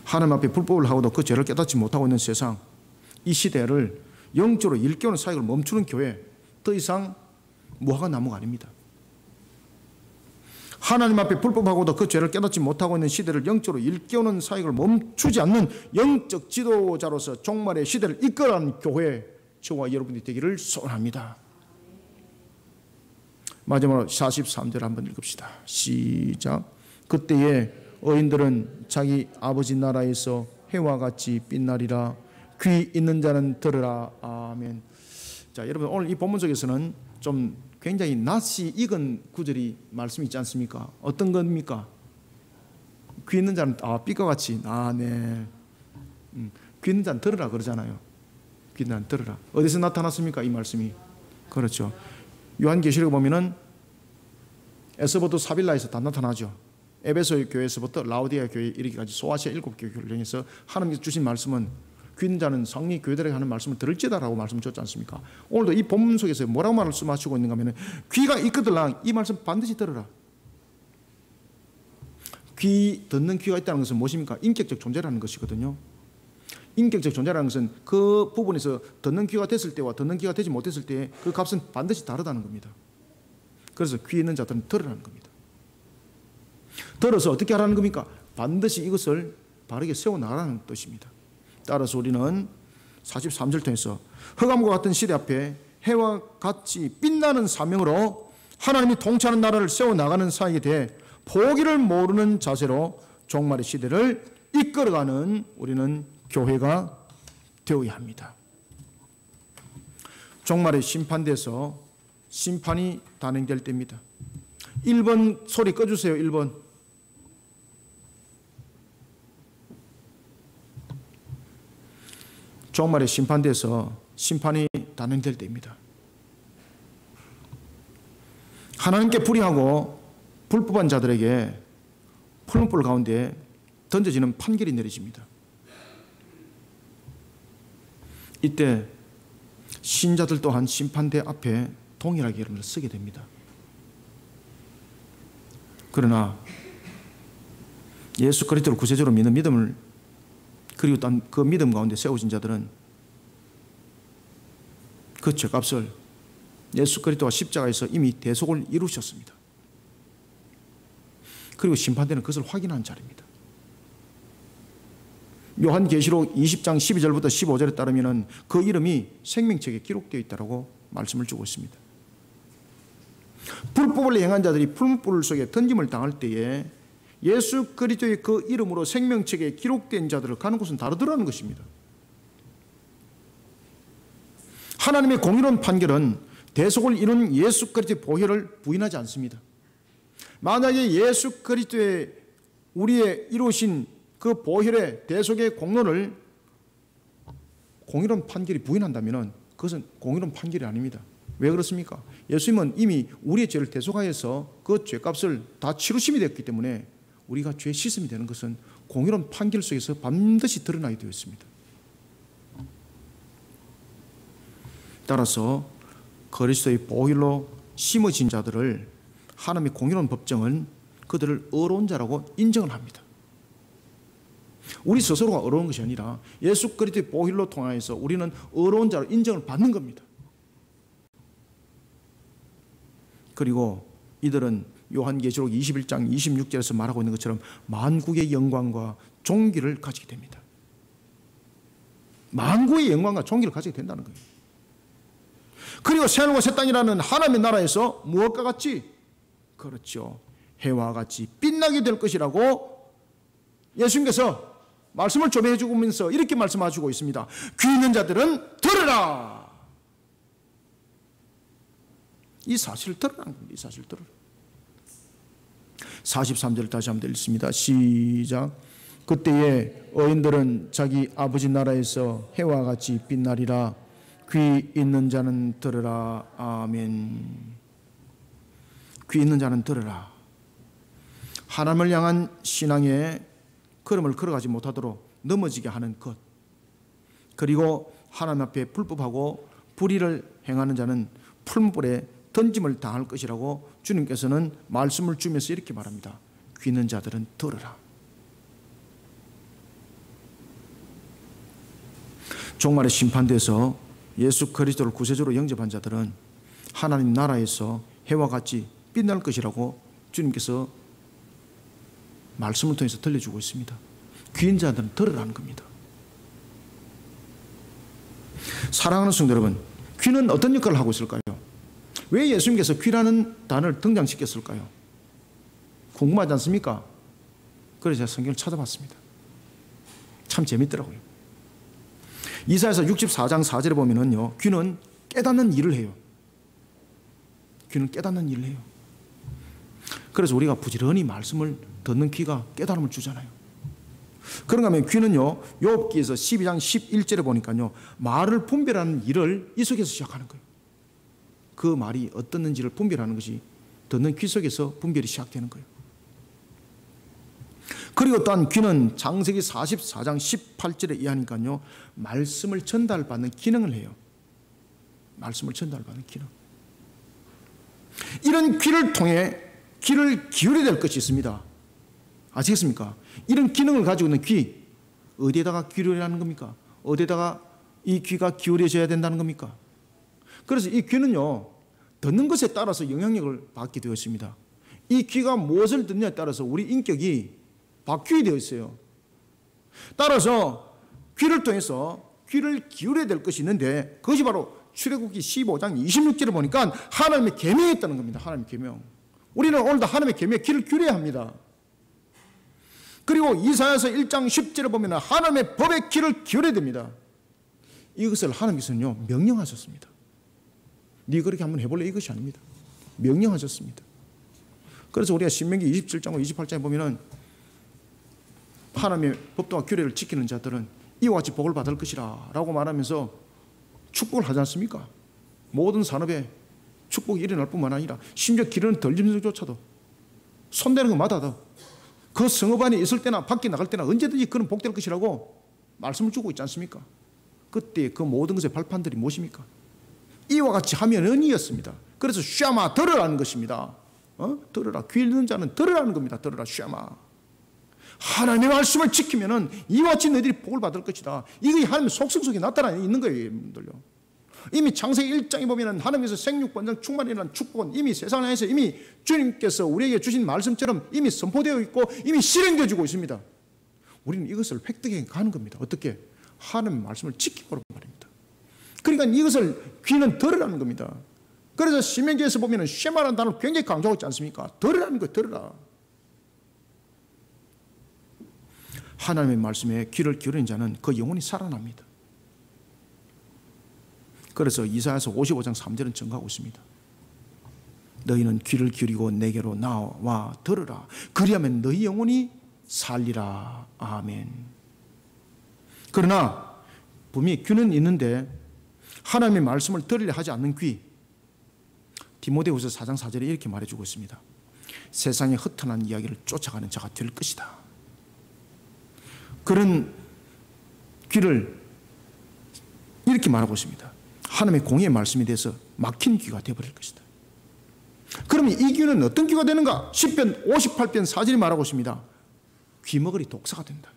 [SPEAKER 1] 하나님 앞에 불법을 하고도 그 죄를 깨닫지 못하고 있는 세상, 이 시대를 영적으로 일깨우는 사역을 멈추는 교회, 더 이상 무화과 나무가 아닙니다. 하나님 앞에 불법하고도 그 죄를 깨닫지 못하고 있는 시대를 영적으로 일깨우는 사역을 멈추지 않는 영적 지도자로서 종말의 시대를 이끌어가는 교회, 저와 여러분이 되기를 소원합니다. 마지막으로 43절 한번 읽읍시다. 시작. 그때에 어인들은 자기 아버지 나라에서 해와 같이 빛나리라. 귀 있는 자는 들으라. 아멘. 자, 여러분 오늘 이 본문 속에서는 좀 굉장히 낯이 익은 구절이 말씀이 있지 않습니까? 어떤 겁니까? 귀 있는 자는 빛과 같이 네. 귀 있는 자는 들으라 그러잖아요. 귀 있는 자는 들으라. 어디서 나타났습니까? 이 말씀이. 그렇죠. 요한계시록에 보면은 에스보드 사빌라에서 다 나타나죠. 에베소 교회에서부터 라우디아 교회 이르기까지 소아시아 7교회 교회를 향해서 하나님께서 주신 말씀은 귀 있는 자는 성리 교회들에게 하는 말씀을 들을지다라고 말씀 줬지 않습니까? 오늘도 이 본문 속에서 뭐라고 말씀하시고 있는가 하면 귀가 있거들랑 이 말씀 반드시 들으라. 듣는 귀가 있다는 것은 무엇입니까? 인격적 존재라는 것이거든요. 인격적 존재라는 것은 그 부분에서 듣는 귀가 됐을 때와 듣는 귀가 되지 못했을 때의 그 값은 반드시 다르다는 겁니다. 그래서 귀 있는 자들은 들으라는 겁니다. 들어서 어떻게 하라는 겁니까? 반드시 이것을 바르게 세워나가라는 뜻입니다. 따라서 우리는 43절 통해서 흑암과 같은 시대 앞에 해와 같이 빛나는 사명으로 하나님이 통치하는 나라를 세워나가는 사역에 대해 포기를 모르는 자세로 종말의 시대를 이끌어가는 우리는 교회가 되어야 합니다. 종말의 심판대에서 심판이 단행될 때입니다. 1번 소리 꺼주세요. 1번. 종말의 심판대에서 심판이 단행될 때입니다. 하나님께 불의하고 불법한 자들에게 풀무불 가운데 던져지는 판결이 내려집니다. 이때 신자들 또한 심판대 앞에 동일하게 여러분들 서게 됩니다. 그러나 예수 그리스도를 구세주로 믿는 믿음을 그리고 또 그 믿음 가운데 세워진 자들은 그 죄값을 예수 그리스도가 십자가에서 이미 대속을 이루셨습니다. 그리고 심판대는 그것을 확인하는 자리입니다. 요한계시록 20장 12절부터 15절에 따르면 그 이름이 생명책에 기록되어 있다고 말씀을 주고 있습니다. 불법을 행한 자들이 풀무불 속에 던짐을 당할 때에 예수 그리스도의 그 이름으로 생명책에 기록된 자들을 가는 곳은 다르더라는 것입니다. 하나님의 공의로운 판결은 대속을 이룬 예수 그리스도의 보혈을 부인하지 않습니다. 만약에 예수 그리스도의 우리의 이루신 그 보혈의 대속의 공로를 공의로운 판결이 부인한다면 그것은 공의로운 판결이 아닙니다. 왜 그렇습니까? 예수님은 이미 우리의 죄를 대속하여서 그 죄값을 다 치루심이 되었기 때문에 우리가 죄 씻음이 되는 것은 공의로운 판결 속에서 반드시 드러나게 되어 있습니다. 따라서 그리스도의 보혈로 심어진 자들을 하나님의 공의로운 법정은 그들을 의로운 자라고 인정을 합니다. 우리 스스로가 의로운 것이 아니라 예수 그리스도의 보혈로 통하여서 우리는 의로운 자로 인정을 받는 겁니다. 그리고 이들은 요한계시록 21장 26절에서 말하고 있는 것처럼 만국의 영광과 존귀를 가지게 됩니다. 만국의 영광과 존귀를 가지게 된다는 거예요. 그리고 새하늘과 새 땅이라는 하나님의 나라에서 무엇과 같이? 그렇죠. 해와 같이 빛나게 될 것이라고 예수님께서 말씀을 조명해 주면서 이렇게 말씀하시고 있습니다. 귀 있는 자들은 들으라. 이 사실을 들으라는 겁니다. 이 사실을 들으라. 43절 다시 한번 읽습니다. 시작. 그때에 어인들은 자기 아버지 나라에서 해와 같이 빛나리라. 귀 있는 자는 들으라. 아멘. 귀 있는 자는 들으라. 하나님을 향한 신앙의 걸음을 걸어가지 못하도록 넘어지게 하는 것, 그리고 하나님 앞에 불법하고 불의를 행하는 자는 풀무불에 던짐을 당할 것이라고 주님께서는 말씀을 주면서 이렇게 말합니다. 귀 있는 자들은 들으라. 종말의 심판대에서 예수 그리스도를 구세주로 영접한 자들은 하나님 나라에서 해와 같이 빛날 것이라고 주님께서 말씀을 통해서 들려주고 있습니다. 귀인 자들은 들으라는 겁니다. 사랑하는 성도 여러분, 귀는 어떤 역할을 하고 있을까요? 왜 예수님께서 귀라는 단어를 등장시켰을까요? 궁금하지 않습니까? 그래서 제가 성경을 찾아봤습니다. 참 재밌더라고요. 이사야서 64장 4절에 보면은요, 귀는 깨닫는 일을 해요. 귀는 깨닫는 일을 해요. 그래서 우리가 부지런히 말씀을 듣는 귀가 깨달음을 주잖아요. 그런가 하면 귀는요, 욥기에서 12장 11절에 보니까요, 말을 분별하는 일을 이 속에서 시작하는 거예요. 그 말이 어떻는지를 분별하는 것이 듣는 귀 속에서 분별이 시작되는 거예요. 그리고 또한 귀는 창세기 44장 18절에 이하니까요, 말씀을 전달받는 기능을 해요. 말씀을 전달받는 기능. 이런 귀를 통해 귀를 기울여야 될 것이 있습니다. 아시겠습니까? 이런 기능을 가지고 있는 귀, 어디에다가 기울여야 하는 겁니까? 어디에다가 이 귀가 기울여져야 된다는 겁니까? 그래서 이 귀는요, 듣는 것에 따라서 영향력을 받게 되어 있습니다. 이 귀가 무엇을 듣느냐에 따라서 우리 인격이 바뀌게 되어 있어요. 따라서 귀를 통해서 귀를 기울여야 될 것이 있는데, 그것이 바로 출애굽기 15장 26절을 보니까 하나님의 계명이 있다는 겁니다. 하나님의 계명. 우리는 오늘도 하나님의 계명에 귀를 기울여야 합니다. 그리고 이사야서 1장 10절에 보면 하나님의 법에 귀를 기울여야 됩니다. 이것을 하나님께서는요, 명령하셨습니다. 네 그렇게 한번 해볼래? 이것이 아닙니다. 명령하셨습니다. 그래서 우리가 신명기 27장과 28장에 보면은 하나님의 법도와 규례를 지키는 자들은 이와 같이 복을 받을 것이라 라고 말하면서 축복을 하지 않습니까? 모든 산업에 축복이 일어날 뿐만 아니라 심지어 기르는 덜짐승조차도 손대는 것마다도 그 성읍 안에 있을 때나 밖에 나갈 때나 언제든지 그런 복될 것이라고 말씀을 주고 있지 않습니까? 그때 그 모든 것의 발판들이 무엇입니까? 이와 같이 하면은 이었습니다. 그래서 샤마, 들으라는 것입니다. 들으라. 귀 있는 자는 들으라는 겁니다. 들으라, 샤마. 하나님의 말씀을 지키면은 이와 같이 너희들이 복을 받을 것이다. 이게 하나님의 속성 속에 나타나 있는 거예요, 여러분들요. 이미 창세기 1장에 보면은 하나님께서 생육 번성 충만이라는 축복은 이미 세상 안에서 이미 주님께서 우리에게 주신 말씀처럼 이미 선포되어 있고 이미 실행되어지고 있습니다. 우리는 이것을 획득해 가는 겁니다. 어떻게? 하나님의 말씀을 지키고 말입니다. 그러니까 이것을 귀는 들으라는 겁니다. 그래서 신명기에서 보면은 쉐마라는 단어를 굉장히 강조하고 있지 않습니까? 들으라는 거예요. 들으라. 하나님의 말씀에 귀를 기울이는 자는 그 영혼이 살아납니다. 그래서 이사야서 55장 3절은 증가하고 있습니다. 너희는 귀를 기울이고 내게로 나와 들으라. 그리하면 너희 영혼이 살리라. 아멘. 그러나 분명히 귀는 있는데 하나님의 말씀을 들으려 하지 않는 귀, 디모데후서 4장 4절에 이렇게 말해주고 있습니다. 세상에 허탄한 이야기를 쫓아가는 자가 될 것이다. 그런 귀를 이렇게 말하고 있습니다. 하나님의 공의의 말씀에 대해서 막힌 귀가 되어버릴 것이다. 그러면 이 귀는 어떤 귀가 되는가? 10편 58편 4절이 말하고 있습니다. 귀머거리 독사가 된다.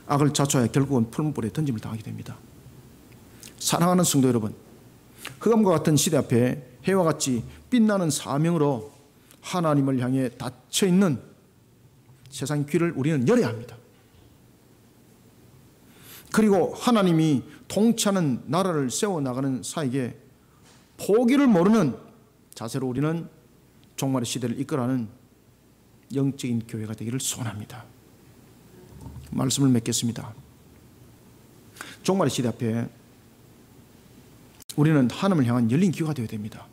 [SPEAKER 1] 악을 자초하여 결국은 풀무불에 던짐을 당하게 됩니다. 사랑하는 성도 여러분, 흑암과 같은 시대 앞에 해와 같이 빛나는 사명으로 하나님을 향해 닫혀있는 세상 귀를 우리는 열어야 합니다. 그리고 하나님이 통치하는 나라를 세워나가는 사이에 포기를 모르는 자세로 우리는 종말의 시대를 이끌어가는 영적인 교회가 되기를 소원합니다. 말씀을 맺겠습니다. 종말의 시대 앞에 우리는 하나님을 향한 열린 귀가 되어야 됩니다.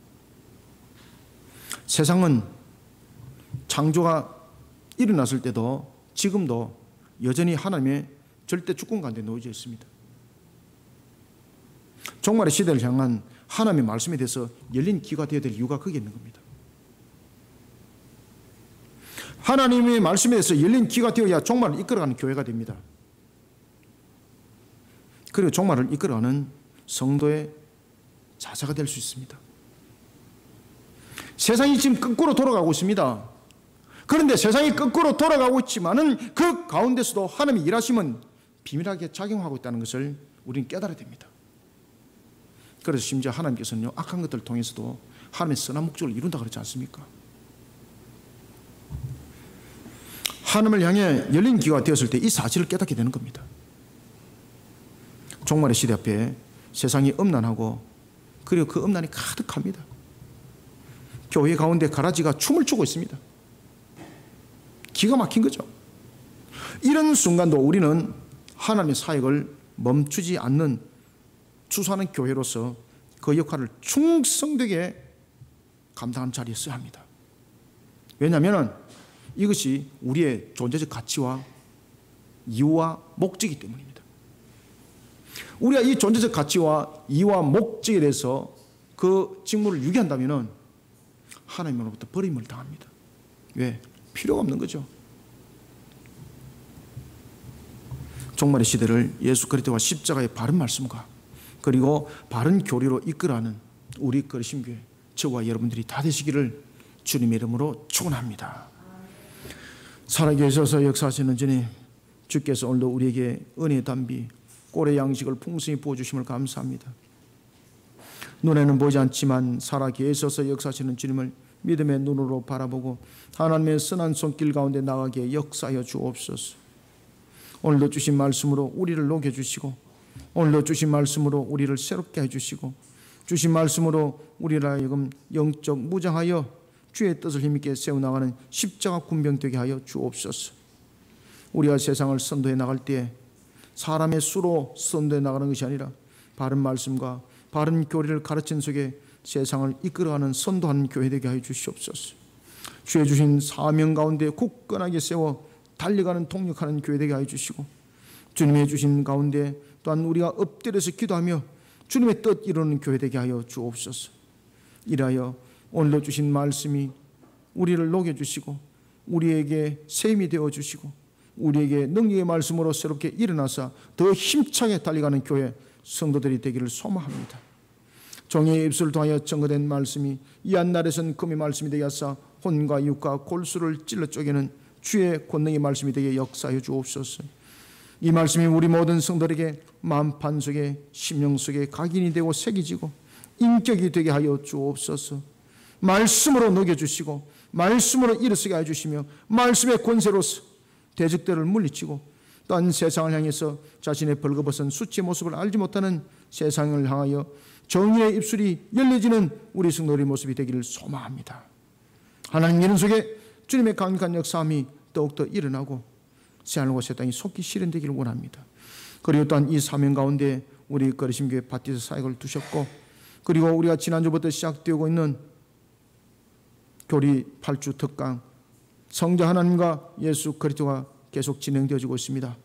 [SPEAKER 1] 세상은 창조가 일어났을 때도 지금도 여전히 하나님의 절대 주권 가운데 놓여져 있습니다. 종말의 시대를 향한 하나님의 말씀에 대해서 열린 귀가 되어야 될 이유가 거기에 있는 겁니다. 하나님의 말씀에 대해서 열린 귀가 되어야 종말을 이끌어가는 교회가 됩니다. 그리고 종말을 이끌어가는 성도의 자세가 될 수 있습니다. 세상이 지금 거꾸로 돌아가고 있습니다. 그런데 세상이 거꾸로 돌아가고 있지만은 그 가운데서도 하나님의 일하심은 비밀하게 작용하고 있다는 것을 우리는 깨달아야 됩니다. 그래서 심지어 하나님께서는요, 악한 것들을 통해서도 하나님의 선한 목적을 이룬다 그러지 않습니까? 하나님을 향해 열린 귀가 되었을 때 이 사실을 깨닫게 되는 겁니다. 종말의 시대 앞에 세상이 음란하고 그리고 그 음란이 가득합니다. 교회 가운데 가라지가 춤을 추고 있습니다. 기가 막힌 거죠. 이런 순간도 우리는 하나님의 사역을 멈추지 않는 추수하는 교회로서 그 역할을 충성되게 감당하는 자리에 서야 합니다. 왜냐하면 이것이 우리의 존재적 가치와 이유와 목적이기 때문입니다. 우리가 이 존재적 가치와 이유와 목적에 대해서 그 직무를 유기한다면 하나님으로부터 버림을 당합니다. 왜? 필요가 없는 거죠. 종말의 시대를 예수 그리스도와 십자가의 바른 말씀과 그리고 바른 교리로 이끌어가는 우리 거리심교회 저와 여러분들이 다 되시기를 주님의 이름으로 축원합니다. 살아계셔서 역사하시는 주님, 주께서 오늘도 우리에게 은혜의 단비 꼴의 양식을 풍성히 부어주심을 감사합니다. 눈에는 보이지 않지만 살아계셔서 역사하시는 주님을 믿음의 눈으로 바라보고 하나님의 선한 손길 가운데 나가게 역사하여 주옵소서. 오늘도 주신 말씀으로 우리를 녹여주시고 오늘도 주신 말씀으로 우리를 새롭게 해주시고 주신 말씀으로 우리를 하여금 영적 무장하여 주의 뜻을 힘있게 세워나가는 십자가 군병 되게 하여 주옵소서. 우리가 세상을 선도해 나갈 때 사람의 수로 선도해 나가는 것이 아니라 바른 말씀과 바른 교리를 가르친 속에 세상을 이끌어가는 선도하는 교회 되게 하여 주시옵소서. 주의 주신 사명 가운데 굳건하게 세워 달려가는 동력하는 교회 되게 하여 주시고 주님의 주신 가운데 또한 우리가 엎드려서 기도하며 주님의 뜻 이루는 교회 되게 하여 주옵소서. 이라여 오늘도 주신 말씀이 우리를 녹여주시고 우리에게 셈이 되어주시고 우리에게 능력의 말씀으로 새롭게 일어나서 더 힘차게 달려가는 교회 성도들이 되기를 소망합니다. 종의 입술을 통하여 증거된 말씀이 이 한날에선 금의 말씀이 되게 하사 혼과 육과 골수를 찔러 쪼개는 주의 권능의 말씀이 되게 역사해 주옵소서. 이 말씀이 우리 모든 성도들에게 마음판 속에 심령 속에 각인이 되고 새겨지고 인격이 되게 하여 주옵소서. 말씀으로 녹여주시고 말씀으로 일어서게 해주시며 말씀의 권세로서 대적들을 물리치고 또한 세상을 향해서 자신의 벌거벗은 수치의 모습을 알지 못하는 세상을 향하여 정의의 입술이 열려지는 우리 성도의 모습이 되기를 소망합니다. 하나님 이런 속에 주님의 강력한 역사함이 더욱더 일어나고 새하늘과 새 땅이 속히 실현되기를 원합니다. 그리고 또한 이 사명 가운데 우리 거리심교회 바티스 사역을 두셨고 그리고 우리가 지난주부터 시작되고 있는 교리 8주 특강 성자 하나님과 예수 그리스도가 계속 진행되어지고 있습니다.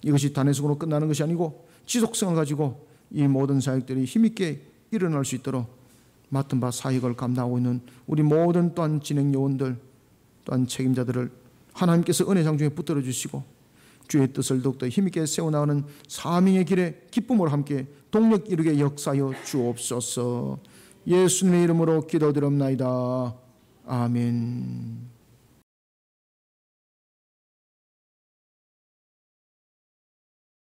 [SPEAKER 1] 이것이 단회성으로 끝나는 것이 아니고 지속성을 가지고 이 모든 사역들이 힘있게 일어날 수 있도록 맡은 바 사역을 감당하고 있는 우리 모든 또한 진행 요원들 또한 책임자들을 하나님께서 은혜상 중에 붙들어 주시고 주의 뜻을 더욱더 힘있게 세워나가는 사명의 길에 기쁨으로 함께 동력 이루게 역사하여 주옵소서. 예수님의 이름으로 기도드립나이다. 아멘.